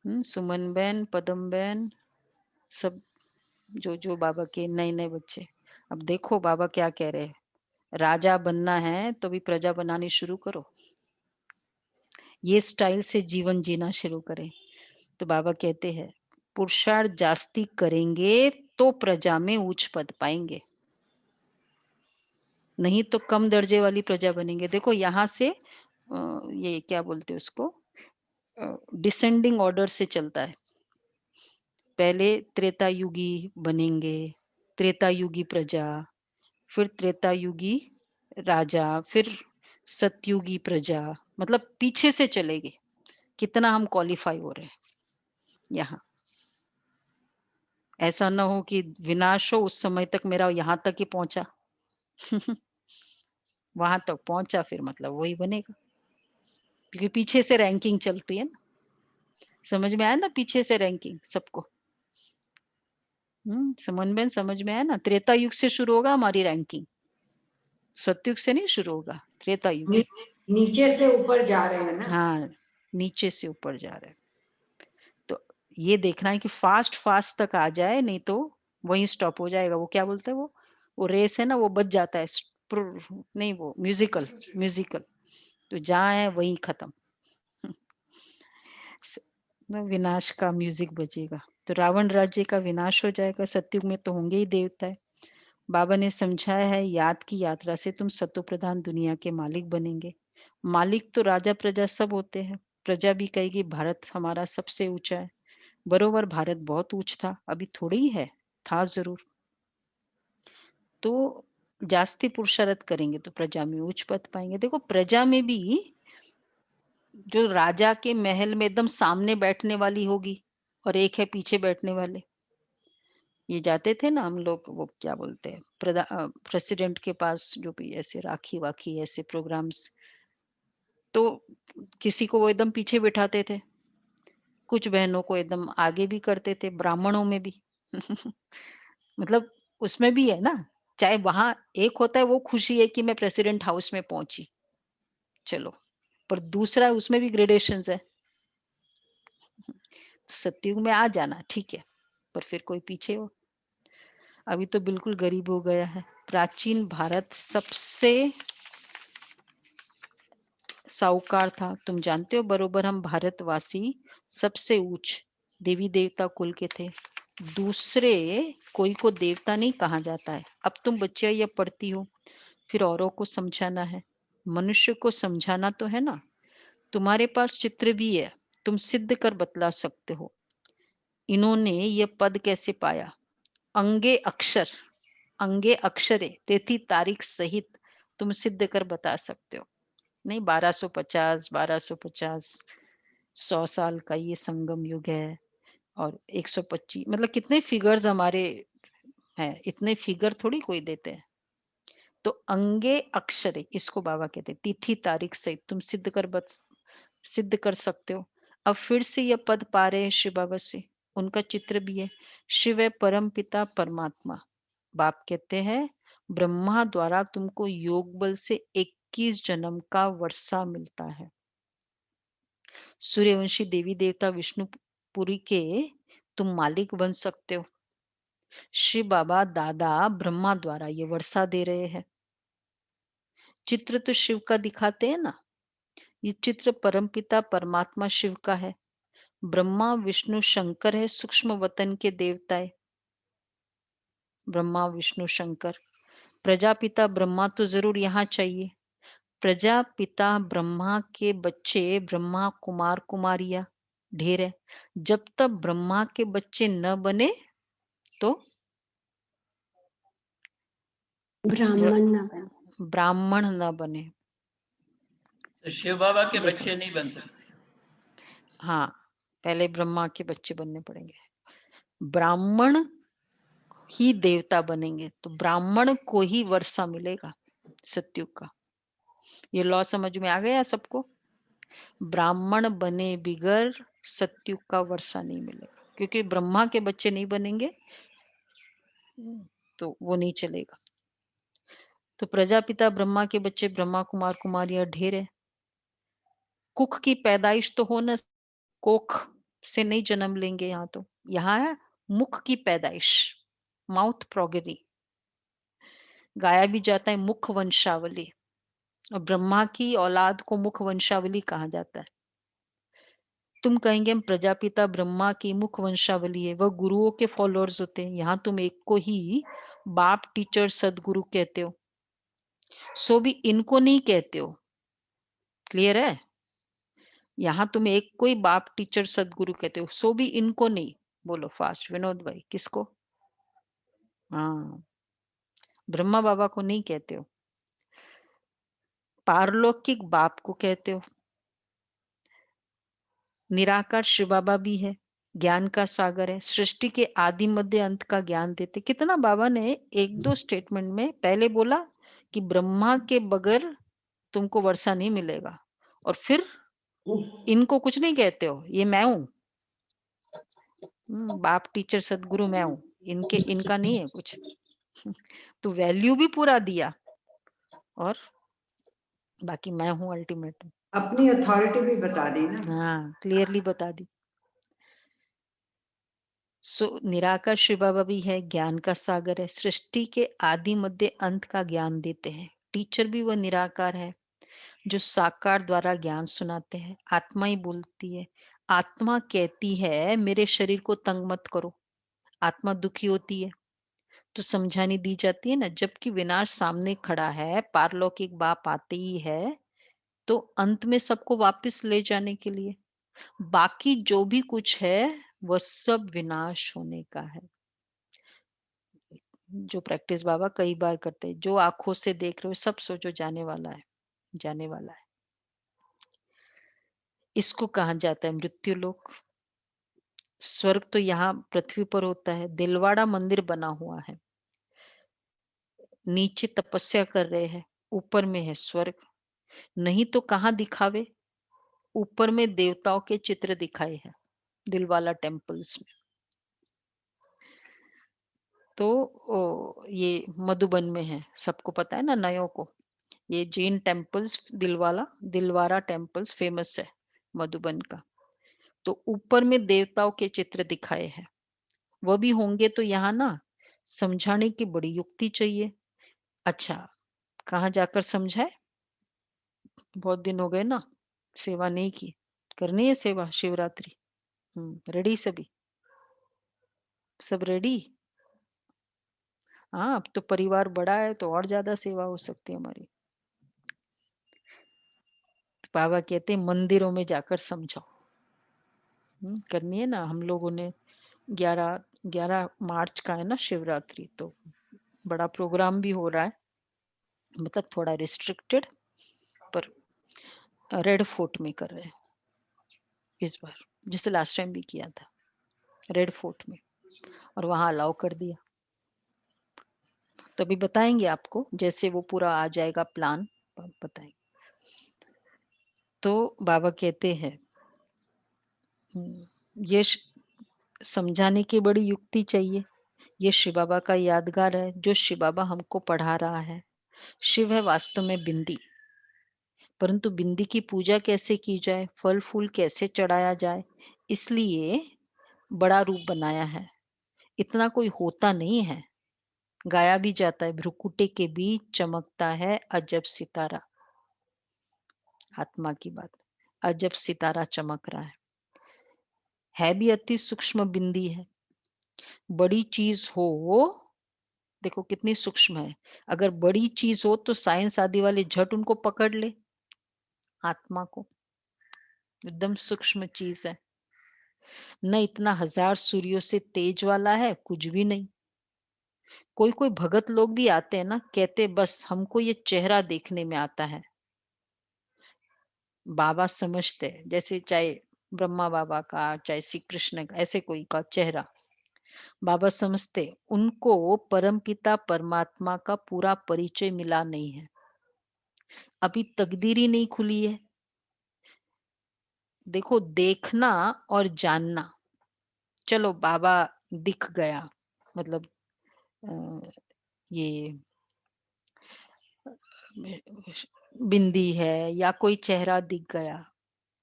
सुमन बहन, पदम बहन, सब जो जो बाबा के नए नए बच्चे। अब देखो बाबा क्या कह रहे हैं, राजा बनना है तो भी प्रजा बनानी शुरू करो, ये स्टाइल से जीवन जीना शुरू करें। तो बाबा कहते हैं पुरुषार्थ जास्ती करेंगे तो प्रजा में उच्च पद पाएंगे, नहीं तो कम दर्जे वाली प्रजा बनेंगे। देखो यहाँ से ये क्या बोलते हैं उसको, डिसेंडिंग ऑर्डर से चलता है। पहले त्रेता युगी बनेंगे, त्रेता युगी प्रजा, फिर त्रेता युगी राजा, फिर सतयुगी प्रजा, मतलब पीछे से चलेगी। कितना हम क्वालिफाई हो रहे हैं यहाँ। ऐसा ना हो कि विनाश हो उस समय तक मेरा यहाँ तक ही पहुंचा वहां तक पहुंचा फिर मतलब वही बनेगा, क्योंकि पीछे से रैंकिंग चलती है ना। समझ में आया ना, पीछे से रैंकिंग सबको। समन्वय समझ में आया ना। त्रेता युग से शुरू होगा हमारी रैंकिंग, सतयुग से नहीं शुरू होगा, त्रेता युग। नीचे से ऊपर जा रहे हैं ना। हाँ, नीचे से ऊपर जा रहे हैं। तो ये देखना है कि फास्ट फास्ट तक आ जाए, नहीं तो वहीं स्टॉप हो जाएगा। वो क्या बोलते हैं, वो रेस है ना, वो बच जाता है। नहीं, वो म्यूजिकल म्यूजिकल, तो जहाँ है वहीं खत्म विनाश का म्यूजिक बजेगा। तो रावण राज्य का विनाश हो जाएगा, सतयुग में तो होंगे ही देवता है। बाबा ने समझाया है याद की यात्रा से तुम सत्व प्रधान दुनिया के मालिक बनेंगे। मालिक तो राजा प्रजा सब होते हैं। प्रजा भी कहेगी भारत हमारा सबसे ऊंचा है। बरोबर भारत बहुत ऊंच था, अभी थोड़ी ही है, था जरूर। तो जास्ती पुरुषार्थ करेंगे तो प्रजा में उच्च पद पाएंगे। देखो प्रजा में भी जो राजा के महल में एकदम सामने बैठने वाली होगी और एक है पीछे बैठने वाले, ये जाते थे ना हम लोग, वो क्या बोलते हैं, प्रेसिडेंट के पास, जो भी ऐसे राखी वाखी ऐसे प्रोग्राम्स, तो किसी को वो एकदम पीछे बिठाते थे, कुछ बहनों को एकदम आगे भी करते थे, ब्राह्मणों में भी। मतलब उसमें भी है ना, चाहे वहां एक होता है वो खुशी है कि मैं प्रेसिडेंट हाउस में पहुंची, चलो, पर दूसरा उसमें भी ग्रेडेशंस है। सत्युग में आ जाना ठीक है, पर फिर कोई पीछे हो। अभी तो बिल्कुल गरीब हो गया है। प्राचीन भारत सबसे साहूकार था, तुम जानते हो बरोबर। हम भारतवासी सबसे उच्च देवी देवता कुल के थे, दूसरे कोई को देवता नहीं कहा जाता है। अब तुम बच्चियां ये पढ़ती हो, फिर औरों को समझाना है, मनुष्य को समझाना तो है ना। तुम्हारे पास चित्र भी है, तुम सिद्ध कर बतला सकते हो इन्होंने ये पद कैसे पाया। अंगे अक्षर, अंगे अक्षरे तेथी तारीख सहित तुम सिद्ध कर बता सकते हो। नहीं, 1250 1250 100 साल का ये संगम युग है, और 125, मतलब कितने फिगर्स हमारे हैं, इतने फिगर थोड़ी कोई देते हैं। तो अंगे अक्षरे इसको बाबा कहते हैं, तिथि तारीख सहित तुम सिद्ध कर सकते हो। अब फिर से यह पद पा रहे हैं शिव बाबा से, उनका चित्र भी है। शिव है परम पिता परमात्मा। बाप कहते हैं ब्रह्मा द्वारा तुमको योग बल से 21 जन्म का वर्षा मिलता है। सूर्यवंशी देवी देवता विष्णुपुरी के तुम मालिक बन सकते हो। शिव बाबा दादा ब्रह्मा द्वारा ये वर्षा दे रहे हैं। चित्र तो शिव का दिखाते हैं ना, ये चित्र परमपिता परमात्मा शिव का है। ब्रह्मा विष्णु शंकर है, सूक्ष्म वतन के देवताएं। ब्रह्मा विष्णु शंकर, प्रजापिता ब्रह्मा तो जरूर यहाँ चाहिए। प्रजापिता ब्रह्मा के बच्चे ब्रह्मा कुमार कुमारियां ढेर है। जब तक ब्रह्मा के बच्चे न बने तो ब्राह्मण ना बने। ब्राह्मण न बने। तो शिव बाबा के देखो, बच्चे नहीं बन सकते। हाँ, पहले ब्रह्मा के बच्चे बनने पड़ेंगे, ब्राह्मण ही देवता बनेंगे, तो ब्राह्मण को ही वर्षा मिलेगा सत्युग का। ये लॉ समझ में आ गया सबको। ब्राह्मण बने बिगर सत्युग का वर्षा नहीं मिलेगा, क्योंकि ब्रह्मा के बच्चे नहीं बनेंगे तो वो नहीं चलेगा। तो प्रजापिता ब्रह्मा के बच्चे ब्रह्मा कुमार कुमारियां ढेर है। कुख की पैदाइश तो हो न, कोख से नहीं जन्म लेंगे। यहाँ तो यहाँ है मुख की पैदाइश, माउथ प्रोगेरी, गाया भी जाता है मुख वंशावली, और ब्रह्मा की औलाद को मुख वंशावली कहा जाता है। तुम कहेंगे हम प्रजापिता ब्रह्मा की मुख वंशावली है, वह गुरुओं के फॉलोअर्स होते हैं। यहाँ तुम एक को ही बाप टीचर सदगुरु कहते हो, सो भी इनको नहीं कहते हो। क्लियर है? यहाँ तुम एक को ही बाप टीचर सदगुरु कहते हो, सो भी इनको नहीं। बोलो फास्ट विनोद भाई, किसको? हाँ, ब्रह्मा बाबा को नहीं कहते हो, पारलौकिक बाप को कहते हो। निराकार शिव बाबा भी है, ज्ञान का सागर है, सृष्टि के आदि मध्य अंत का ज्ञान देते। कितना बाबा ने एक दो स्टेटमेंट में पहले बोला कि ब्रह्मा के बगैर तुमको वर्षा नहीं मिलेगा, और फिर इनको कुछ नहीं कहते हो, ये मैं हूं। बाप टीचर सदगुरु मैं हूं, इनके इनका नहीं है कुछ। तो वैल्यू भी पूरा दिया, और बाकी मैं हूं अल्टीमेट। अपनी अथॉरिटी भी बता दी ना। हाँ, क्लियरली बता दी। सो निराकार शिव बाबा भी है, ज्ञान का सागर है, सृष्टि के आदि मध्य अंत का ज्ञान देते हैं। टीचर भी वह निराकार है जो साकार द्वारा ज्ञान सुनाते हैं। आत्मा ही बोलती है, आत्मा कहती है मेरे शरीर को तंग मत करो। आत्मा दुखी होती है तो समझानी दी जाती है ना, जबकि विनाश सामने खड़ा है, पारलौकिक बाप आते ही है तो अंत में सबको वापस ले जाने के लिए। बाकी जो भी कुछ है वह सब विनाश होने का है। जो प्रैक्टिस बाबा कई बार करते हैं, जो आंखों से देख रहे हो सब सोचो जाने वाला है, जाने वाला है। इसको कहा जाता है मृत्यु लोक। स्वर्ग तो यहाँ पृथ्वी पर होता है। दिलवाड़ा मंदिर बना हुआ है, नीचे तपस्या कर रहे हैं, ऊपर में है स्वर्ग। नहीं तो कहाँ दिखावे, ऊपर में देवताओं के चित्र दिखाए हैं दिलवाला टेम्पल्स में। तो ये मधुबन में है, सबको पता है ना नयों को। ये Jain temples Dilwara temples famous है मधुबन का। तो ऊपर में देवताओं के चित्र दिखाए हैं, वह भी होंगे तो यहाँ ना समझाने की बड़ी युक्ति चाहिए। अच्छा, कहाँ जाकर समझाए? बहुत दिन हो गए ना, सेवा नहीं की। करनी है सेवा शिवरात्रि। रेडी सभी? सब रेडी? हाँ, अब तो परिवार बड़ा है तो और ज्यादा सेवा हो सकती है हमारी। तो बाबा कहते हैं मंदिरों में जाकर समझाओ। करनी है ना। हम लोगों ने 11 मार्च का है ना शिवरात्रि, तो बड़ा प्रोग्राम भी हो रहा है, मतलब थोड़ा रिस्ट्रिक्टेड, पर रेड फोर्ट में कर रहे हैं इस बार, जैसे लास्ट टाइम भी किया था रेड फोर्ट में, और वहां अलाउ कर दिया। तो अभी बताएंगे आपको, जैसे वो पूरा आ जाएगा प्लान बताएंगे। तो बाबा कहते हैं ये समझाने की बड़ी युक्ति चाहिए। ये शिव बाबा का यादगार है जो शिव बाबा हमको पढ़ा रहा है। शिव है वास्तव में बिंदी, परंतु बिंदी की पूजा कैसे की जाए, फल फूल कैसे चढ़ाया जाए, इसलिए बड़ा रूप बनाया है। इतना कोई होता नहीं है। गाया भी जाता है, भ्रुकुटे के बीच चमकता है अजब सितारा। आत्मा की बात, अजब सितारा चमक रहा है भी अति सूक्ष्म बिंदी है। बड़ी चीज हो, देखो कितनी सूक्ष्म है। अगर बड़ी चीज हो तो साइंस आदि वाले झट उनको पकड़ ले। आत्मा को एकदम सूक्ष्म चीज है, न इतना हजार सूर्यों से तेज वाला है, कुछ भी नहीं। कोई कोई भगत लोग भी आते हैं ना, कहते बस हमको ये चेहरा देखने में आता है। बाबा समझते हैं, जैसे चाहे ब्रह्मा बाबा का, चाहे श्री कृष्ण का, ऐसे कोई का चेहरा बाबा समझते, उनको परमपिता परमात्मा का पूरा परिचय मिला नहीं है, अभी तकदीर ही नहीं खुली है। देखो, देखना और जानना, चलो बाबा दिख गया, मतलब अ, ये बिंदी है या कोई चेहरा दिख गया,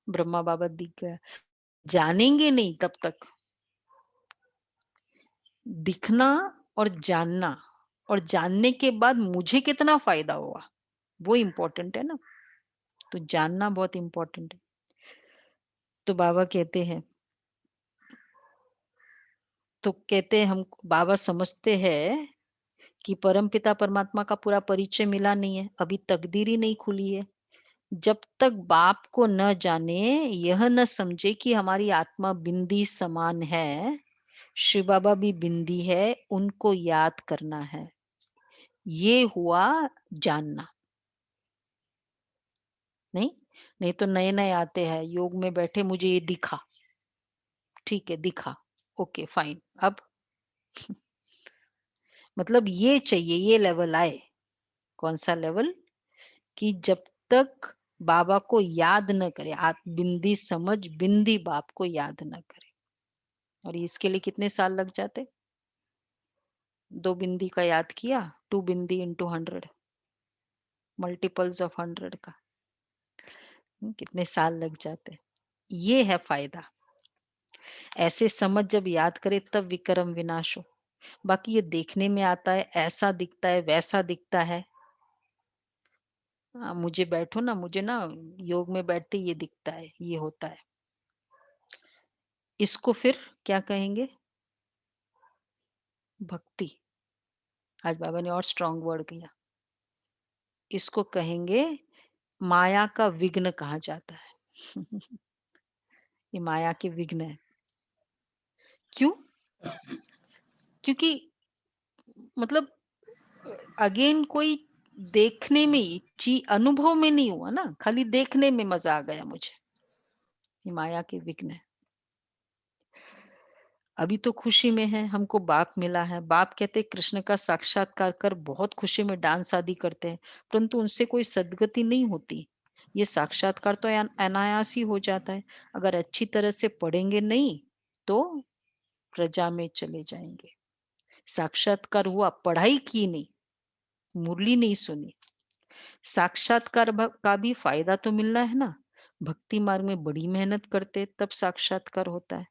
ब्रह्मा बाबा दिख गया, जानेंगे नहीं तब तक। दिखना और जानना, और जानने के बाद मुझे कितना फायदा हुआ, वो इम्पोर्टेंट है ना। तो जानना बहुत इम्पोर्टेंट है। तो बाबा कहते हैं, हम बाबा समझते हैं कि परमपिता परमात्मा का पूरा परिचय मिला नहीं है, अभी तकदीर ही नहीं खुली है। जब तक बाप को न जाने, यह न समझे कि हमारी आत्मा बिंदी समान है, शिव बाबा भी बिंदी है, उनको याद करना है, ये हुआ जानना। नहीं, नहीं तो नए नए आते हैं योग में बैठे, मुझे ये दिखा, ठीक है दिखा, ओके फाइन। अब मतलब ये चाहिए, ये लेवल आए। कौन सा लेवल? कि जब तक बाबा को याद न करे, आप बिंदी समझ बिंदी बाप को याद न करे। और इसके लिए कितने साल लग जाते? 2 बिंदी का याद किया, 2 बिंदी इंटू 100, मल्टीपल्स ऑफ 100 का कितने साल लग जाते। ये है फायदा। ऐसे समझ जब याद करे तब विक्रम विनाश हो। बाकी ये देखने में आता है, ऐसा दिखता है, वैसा दिखता है। मुझे बैठो ना, मुझे ना योग में बैठते ये दिखता है, ये होता है। इसको फिर क्या कहेंगे? भक्ति। आज बाबा ने और स्ट्रॉन्ग वर्ड किया। इसको कहेंगे माया का विघ्न कहा जाता है। ये माया के विघ्न है। क्यों? क्योंकि मतलब अगेन कोई देखने में ची अनुभव में नहीं हुआ ना, खाली देखने में मजा आ गया मुझे। ये माया के विघ्न है। अभी तो खुशी में है, हमको बाप मिला है। बाप कहते कृष्ण का साक्षात्कार कर बहुत खुशी में डांस आदि करते हैं, परंतु उनसे कोई सद्गति नहीं होती। ये साक्षात्कार तो अनायास ही हो जाता है। अगर अच्छी तरह से पढ़ेंगे नहीं तो प्रजा में चले जाएंगे। साक्षात्कार हुआ, पढ़ाई की नहीं, मुरली नहीं सुनी। साक्षात्कार का भी फायदा तो मिलना है ना। भक्ति मार्ग में बड़ी मेहनत करते तब साक्षात्कार होता है,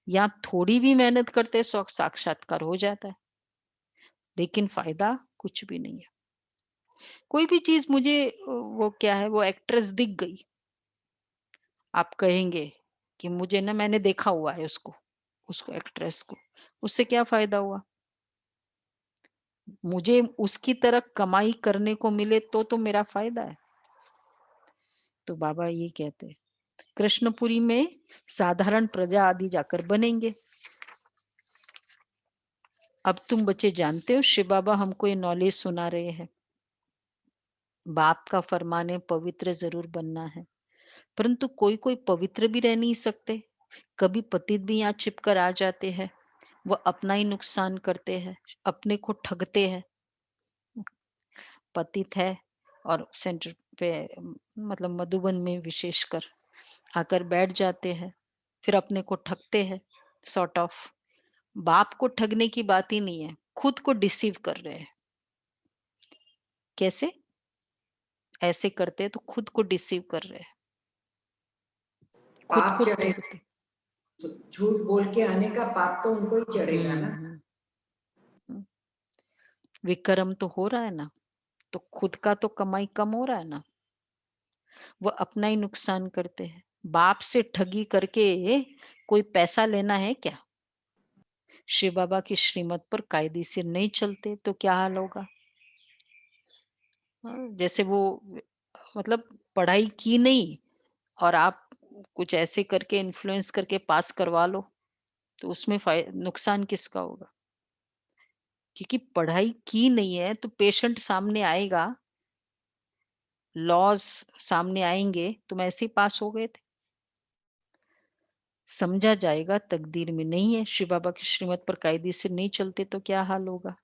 या थोड़ी भी मेहनत करते साक्षात्कार हो जाता है, लेकिन फायदा कुछ भी नहीं है। कोई भी चीज मुझे वो क्या है, वो एक्ट्रेस दिख गई, आप कहेंगे कि मुझे ना, मैंने देखा हुआ है उसको उसको एक्ट्रेस को, उससे क्या फायदा हुआ? मुझे उसकी तरह कमाई करने को मिले तो मेरा फायदा है। तो बाबा ये कहते हैं कृष्णपुरी में साधारण प्रजा आदि जाकर बनेंगे। अब तुम बच्चे जानते हो शिव बाबा हमको ये नॉलेज सुना रहे हैं। बाप का फरमान है पवित्र जरूर बनना है, परंतु कोई कोई पवित्र भी रह नहीं सकते। कभी पतित भी यहाँ छिप कर आ जाते हैं, वह अपना ही नुकसान करते हैं, अपने को ठगते हैं। पतित है और सेंटर पे मतलब मधुबन में विशेषकर आकर बैठ जाते हैं, फिर अपने को ठगते हैं। सॉर्ट ऑफ बाप को ठगने की बात ही नहीं है, खुद को डिसीव कर रहे हैं। कैसे ऐसे करते हैं? तो खुद को डिसीव कर रहे हैं, खुद पाप को चढ़ेगा, ठगते। तो झूठ बोल के आने का पाप तो उनको ही चढ़ेगा ना। हम्म। विक्रम तो हो रहा है ना, तो खुद का तो कमाई कम हो रहा है ना, वो अपना ही नुकसान करते हैं। बाप से ठगी करके कोई पैसा लेना है क्या? शिव बाबा की श्रीमत पर कायदेशीर नहीं चलते तो क्या हाल होगा? जैसे वो मतलब पढ़ाई की नहीं और आप कुछ ऐसे करके इन्फ्लुएंस करके पास करवा लो, तो उसमें नुकसान किसका होगा? क्योंकि पढ़ाई की नहीं है तो पेशेंट सामने आएगा, लॉज सामने आएंगे, तुम ऐसे ही पास हो गए थे। समझा जाएगा तकदीर में नहीं है, शिव बाबा की श्रीमत पर कायदे से नहीं चलते तो क्या हाल होगा?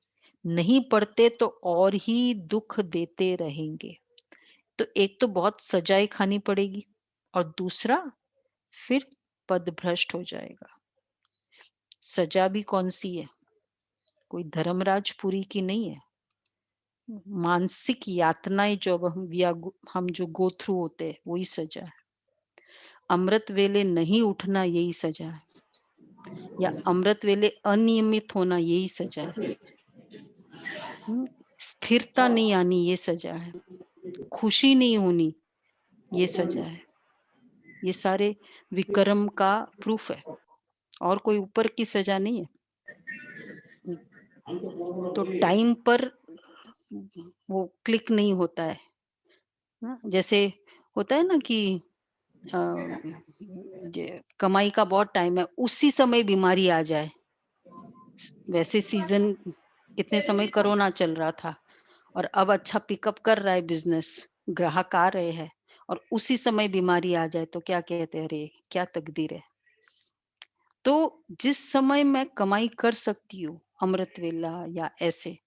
नहीं पढ़ते तो और ही दुख देते रहेंगे। तो एक तो बहुत सजाएं खानी पड़ेगी, और दूसरा फिर पद भ्रष्ट हो जाएगा। सजा भी कौन सी है? कोई धर्मराजपुरी की नहीं है। मानसिक यातनाएं जो अब हम जो गो थ्रू होते हैं वही सजा है। अमृत वेले नहीं उठना यही सजा है, या अमृत वेले अनियमित होना यही सजा है। स्थिरता नहीं आनी ये सजा है, खुशी नहीं होनी ये सजा है। ये सारे विक्रम का प्रूफ है, और कोई ऊपर की सजा नहीं है। तो टाइम पर वो क्लिक नहीं होता है ना। जैसे होता है ना कि कमाई का बहुत टाइम है, उसी समय बीमारी आ जाए। वैसे सीजन इतने समय कोरोना चल रहा था और अब अच्छा पिकअप कर रहा है बिजनेस, ग्राहक आ रहे हैं, और उसी समय बीमारी आ जाए तो क्या कहते हैं, अरे क्या तकदीर है। तो जिस समय मैं कमाई कर सकती हूँ, अमृत वेला या ऐसे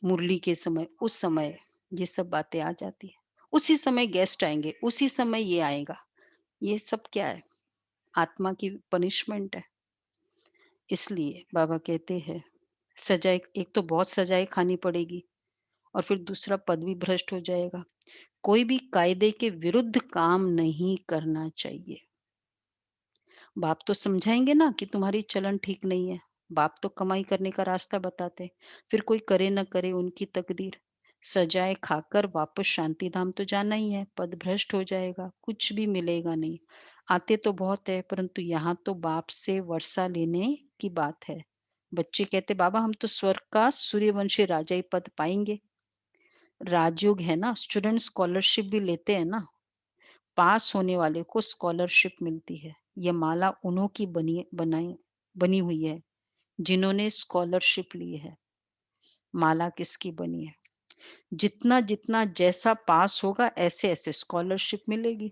मुरली के समय, उस समय ये सब बातें आ जाती है। उसी समय गेस्ट आएंगे, उसी समय ये आएगा। ये सब क्या है? आत्मा की पनिशमेंट है। इसलिए बाबा कहते हैं सजाए, एक तो बहुत सजाए खानी पड़ेगी, और फिर दूसरा पद भी भ्रष्ट हो जाएगा। कोई भी कायदे के विरुद्ध काम नहीं करना चाहिए। बाप तो समझाएंगे ना कि तुम्हारी चलन ठीक नहीं है। बाप तो कमाई करने का रास्ता बताते, फिर कोई करे न करे उनकी तकदीर। सजाए खाकर वापस शांति धाम तो जाना ही है, पद भ्रष्ट हो जाएगा, कुछ भी मिलेगा नहीं। आते तो बहुत है, परंतु यहाँ तो बाप से वर्षा लेने की बात है। बच्चे कहते बाबा हम तो स्वर्ग का सूर्यवंशी राजाई पद पाएंगे। राजयोग है ना, स्टूडेंट स्कॉलरशिप भी लेते हैं ना, पास होने वाले को स्कॉलरशिप मिलती है। ये माला उन्हों की बनी हुई है जिन्होंने स्कॉलरशिप ली है। माला किसकी बनी है? जितना जितना जैसा पास होगा ऐसे ऐसे स्कॉलरशिप मिलेगी।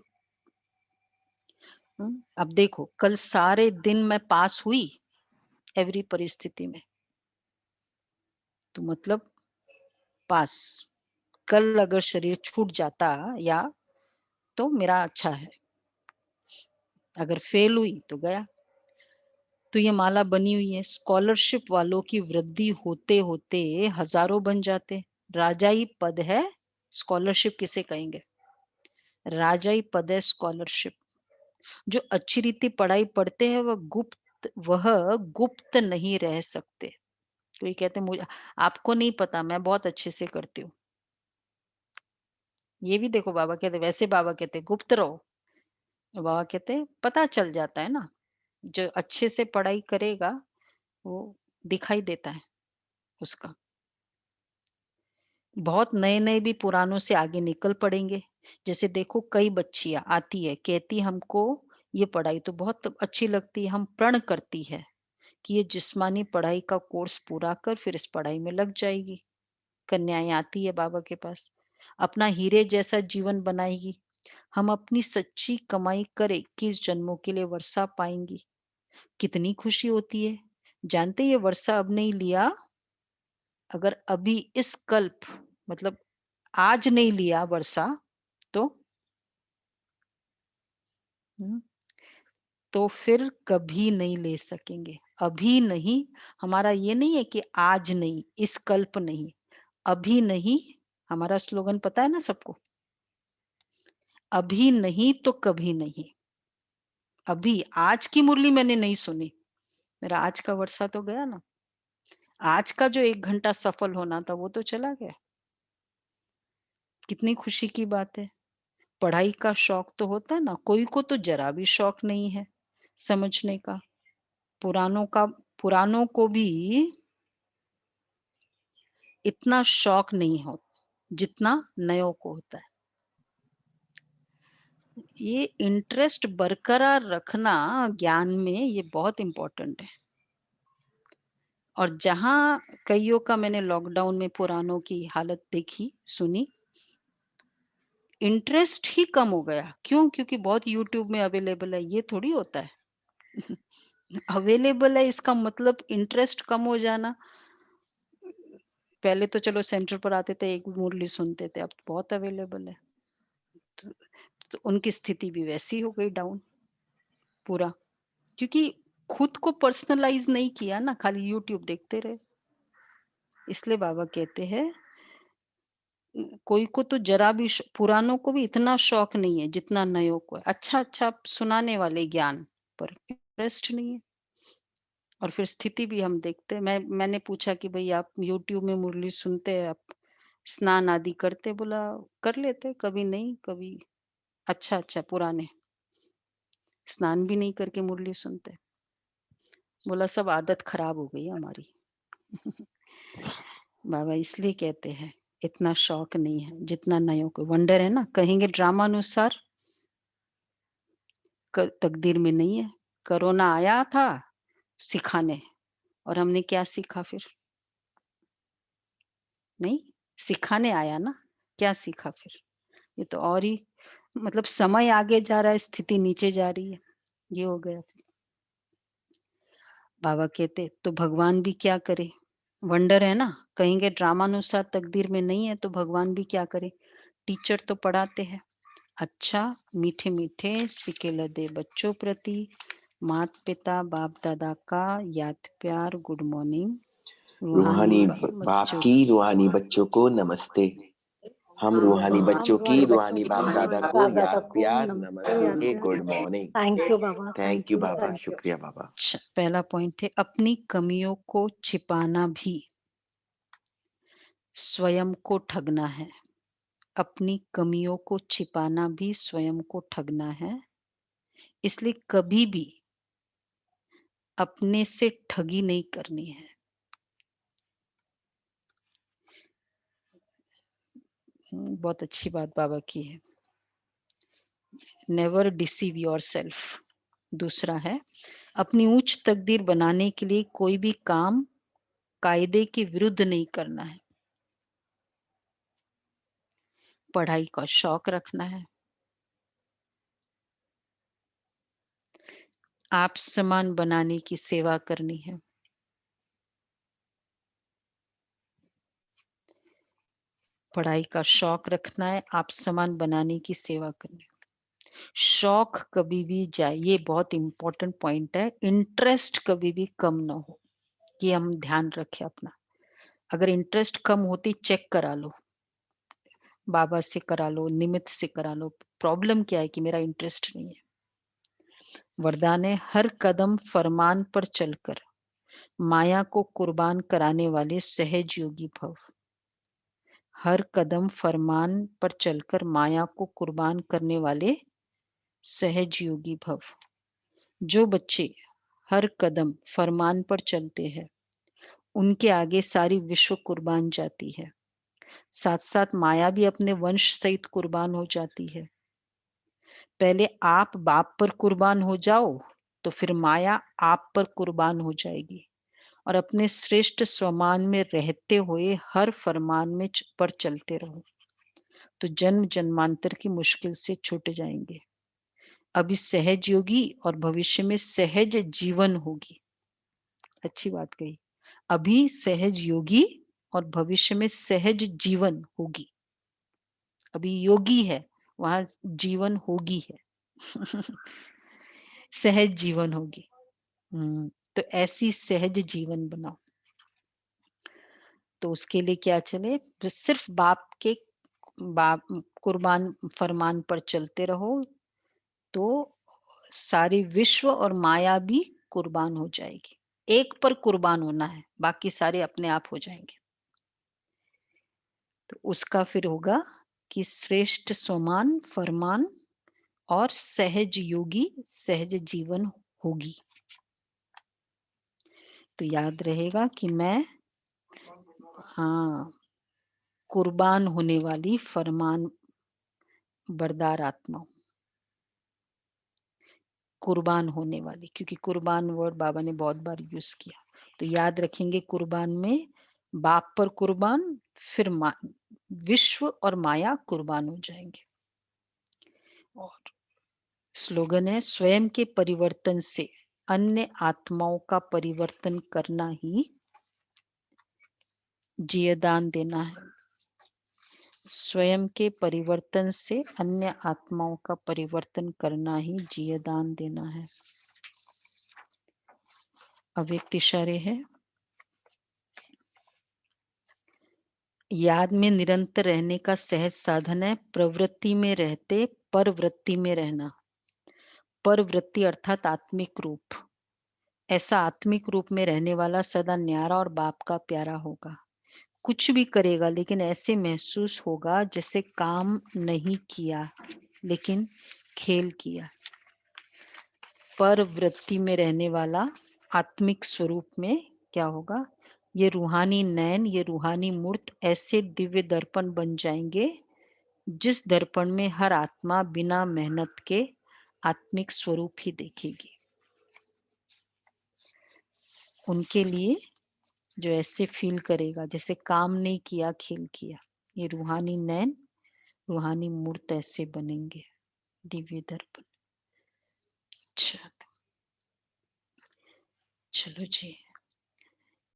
अब देखो कल सारे दिन मैं पास हुई, एवरी परिस्थिति में। तो मतलब पास। कल अगर शरीर छूट जाता या तो मेरा अच्छा है, अगर फेल हुई तो गया। तो ये माला बनी हुई है, स्कॉलरशिप वालों की वृद्धि होते होते हजारों बन जाते। राजाई पद है, स्कॉलरशिप किसे कहेंगे? राजाई पद है स्कॉलरशिप। जो अच्छी रीति पढ़ाई पढ़ते हैं वह गुप्त नहीं रह सकते। तो ये कहते हैं मुझे आपको नहीं पता, मैं बहुत अच्छे से करती हूँ। ये भी देखो बाबा कहते, वैसे बाबा कहते गुप्त रहो, बाबा कहते पता चल जाता है ना। जो अच्छे से पढ़ाई करेगा वो दिखाई देता है उसका। बहुत नए नए भी पुरानों से आगे निकल पड़ेंगे। जैसे देखो कई बच्चियां आती है, कहती हमको ये पढ़ाई तो बहुत अच्छी लगती है, हम प्रण करती है कि ये जिस्मानी पढ़ाई का कोर्स पूरा कर फिर इस पढ़ाई में लग जाएगी। कन्याएं आती है बाबा के पास, अपना हीरे जैसा जीवन बनाएगी। हम अपनी सच्ची कमाई कर 21 जन्मों के लिए वर्षा पाएंगी। कितनी खुशी होती है। जानते ये वर्षा अब नहीं लिया, अगर अभी इस कल्प मतलब आज नहीं लिया वर्षा तो हम्म, तो फिर कभी नहीं ले सकेंगे। अभी नहीं, हमारा ये नहीं है कि आज नहीं, इस कल्प नहीं, अभी नहीं। हमारा स्लोगन पता है ना सबको, अभी नहीं तो कभी नहीं। अभी आज की मुरली मैंने नहीं सुनी, मेरा आज का वर्षा तो गया ना। आज का जो 1 घंटा सफल होना था वो तो चला गया। कितनी खुशी की बात है। पढ़ाई का शौक तो होता है ना, कोई को तो जरा भी शौक नहीं है समझने का। पुरानों का पुरानों को भी इतना शौक नहीं हो जितना नयों को होता है। ये इंटरेस्ट बरकरार रखना ज्ञान में ये बहुत इंपॉर्टेंट है। और जहां कईयों का मैंने लॉकडाउन में पुरानों की हालत देखी सुनी, इंटरेस्ट ही कम हो गया। क्यों? क्योंकि बहुत यूट्यूब में अवेलेबल है। ये थोड़ी होता है अवेलेबल है इसका मतलब इंटरेस्ट कम हो जाना। पहले तो चलो सेंटर पर आते थे, एक मुरली सुनते थे, अब तो बहुत अवेलेबल है। तो, तो उनकी स्थिति भी वैसी हो गई डाउन पूरा, क्योंकि खुद को पर्सनलाइज नहीं किया ना, खाली यूट्यूब देखते रहे। इसलिए बाबा कहते हैं कोई को तो जरा भी पुरानों को भी इतना शौक नहीं है जितना नयों को है। अच्छा अच्छा सुनाने वाले ज्ञान पर इंटरेस्ट नहीं है। और फिर स्थिति भी हम देखते हैं। मैंने पूछा कि भाई आप यूट्यूब में मुरली सुनते हैं, आप स्नान आदि करते? बोला कर लेते, कभी नहीं कभी। अच्छा अच्छा पुराने स्नान भी नहीं करके मुरली सुनते। बोला सब आदत खराब हो गई है हमारी बाबा इसलिए कहते हैं इतना शौक नहीं है जितना नयों को। वंडर है ना, कहेंगे ड्रामा अनुसार तकदीर में नहीं है। कोरोना आया था सिखाने, और हमने क्या सीखा फिर? नहीं, सिखाने आया ना, क्या सीखा फिर? ये तो और ही मतलब समय आगे जा रहा है, स्थिति नीचे जा रही है। ये हो गया। बाबा कहते तो भगवान भी क्या करे? वंडर है ना, कहेंगे ड्रामा अनुसार तकदीर में नहीं है तो भगवान भी क्या करे? टीचर तो पढ़ाते हैं अच्छा, मीठे मीठे सिके लदे बच्चों प्रति मात पिता बाप दादा का याद प्यार गुड मॉर्निंग। रूहानी बाप बच्चों की रूहानी बच्चों को नमस्ते। हम रूहानी बच्चों की रूहानी बाप दादा को याद प्यार नमस्ते गुड मॉर्निंग। थैंक यू बाबा। थैंक यू बाबा, शुक्रिया बाबा। अच्छा, पहला पॉइंट है अपनी कमियों को छिपाना भी स्वयं को ठगना है। अपनी कमियों को छिपाना भी स्वयं को ठगना है। इसलिए कभी भी अपने से ठगी नहीं करनी है। बहुत अच्छी बात बाबा की है, नेवर डिसीव योरसेल्फ। दूसरा है अपनी उच्च तकदीर बनाने के लिए कोई भी काम कायदे के विरुद्ध नहीं करना है। पढ़ाई का शौक रखना है। आप समान बनाने की सेवा करनी है। पढ़ाई का शौक रखना है, आप सामान बनाने की सेवा करनी। शौक कभी भी जाए, ये बहुत इंपॉर्टेंट पॉइंट है। इंटरेस्ट कभी भी कम ना हो, ये हम ध्यान रखें अपना। अगर इंटरेस्ट कम होती, चेक करा लो, बाबा से करा लो, निमित्त से करा लो। प्रॉब्लम क्या है कि मेरा इंटरेस्ट नहीं है। वरदान है, हर कदम फरमान पर चलकर माया को कुर्बान कराने वाले सहज योगी भव। हर कदम फरमान पर चलकर माया को कुर्बान करने वाले सहज योगी भव। जो बच्चे हर कदम फरमान पर चलते हैं, उनके आगे सारी विश्व कुर्बान जाती है। साथ साथ माया भी अपने वंश सहित कुर्बान हो जाती है। पहले आप बाप पर कुर्बान हो जाओ, तो फिर माया आप पर कुर्बान हो जाएगी और अपने श्रेष्ठ स्वमान में रहते हुए हर फरमान में पर चलते रहो, तो जन्म जन्मांतर की मुश्किल से छूट जाएंगे। अभी सहज योगी और भविष्य में सहज जीवन होगी। अच्छी बात कही। अभी सहज योगी और भविष्य में सहज जीवन होगी। अभी योगी है, वहां जीवन होगी है। सहज जीवन होगी। तो ऐसी सहज जीवन बनाओ। तो उसके लिए क्या चले, तो सिर्फ बाप कुर्बान फरमान पर चलते रहो, तो सारी विश्व और माया भी कुर्बान हो जाएगी। एक पर कुर्बान होना है, बाकी सारे अपने आप हो जाएंगे। तो उसका फिर होगा कि श्रेष्ठ स्वमान फरमान और सहज योगी सहज जीवन होगी। तो याद रहेगा कि मैं कुर्बान होने वाली फरमान बरदार आत्मा हूं। कुर्बान होने वाली, क्योंकि कुर्बान वर्ड बाबा ने बहुत बार यूज किया। तो याद रखेंगे, कुर्बान में बाप पर कुर्बान, फिर विश्व और माया कुर्बान हो जाएंगे। और स्लोगन है, स्वयं के परिवर्तन से अन्य आत्माओं का परिवर्तन करना ही जीवदान देना है। स्वयं के परिवर्तन से अन्य आत्माओं का परिवर्तन करना ही जीवदान देना है। अव्यक्त इशारे है। याद में निरंतर रहने का सहज साधन है प्रवृत्ति में रहते परवृत्ति में रहना। परवृत्ति अर्थात आत्मिक रूप। ऐसा आत्मिक रूप में रहने वाला सदा न्यारा और बाप का प्यारा होगा। कुछ भी करेगा लेकिन ऐसे महसूस होगा जैसे काम नहीं किया लेकिन खेल किया। परवृत्ति में रहने वाला आत्मिक स्वरूप में क्या होगा, ये रूहानी नयन, ये रूहानी मूर्त ऐसे दिव्य दर्पण बन जाएंगे जिस दर्पण में हर आत्मा बिना मेहनत के आत्मिक स्वरूप ही देखेगी। उनके लिए जो ऐसे फील करेगा जैसे काम नहीं किया खेल किया, ये रूहानी नयन रूहानी मूर्त ऐसे बनेंगे दिव्य दर्पण। अच्छा, चलो जी।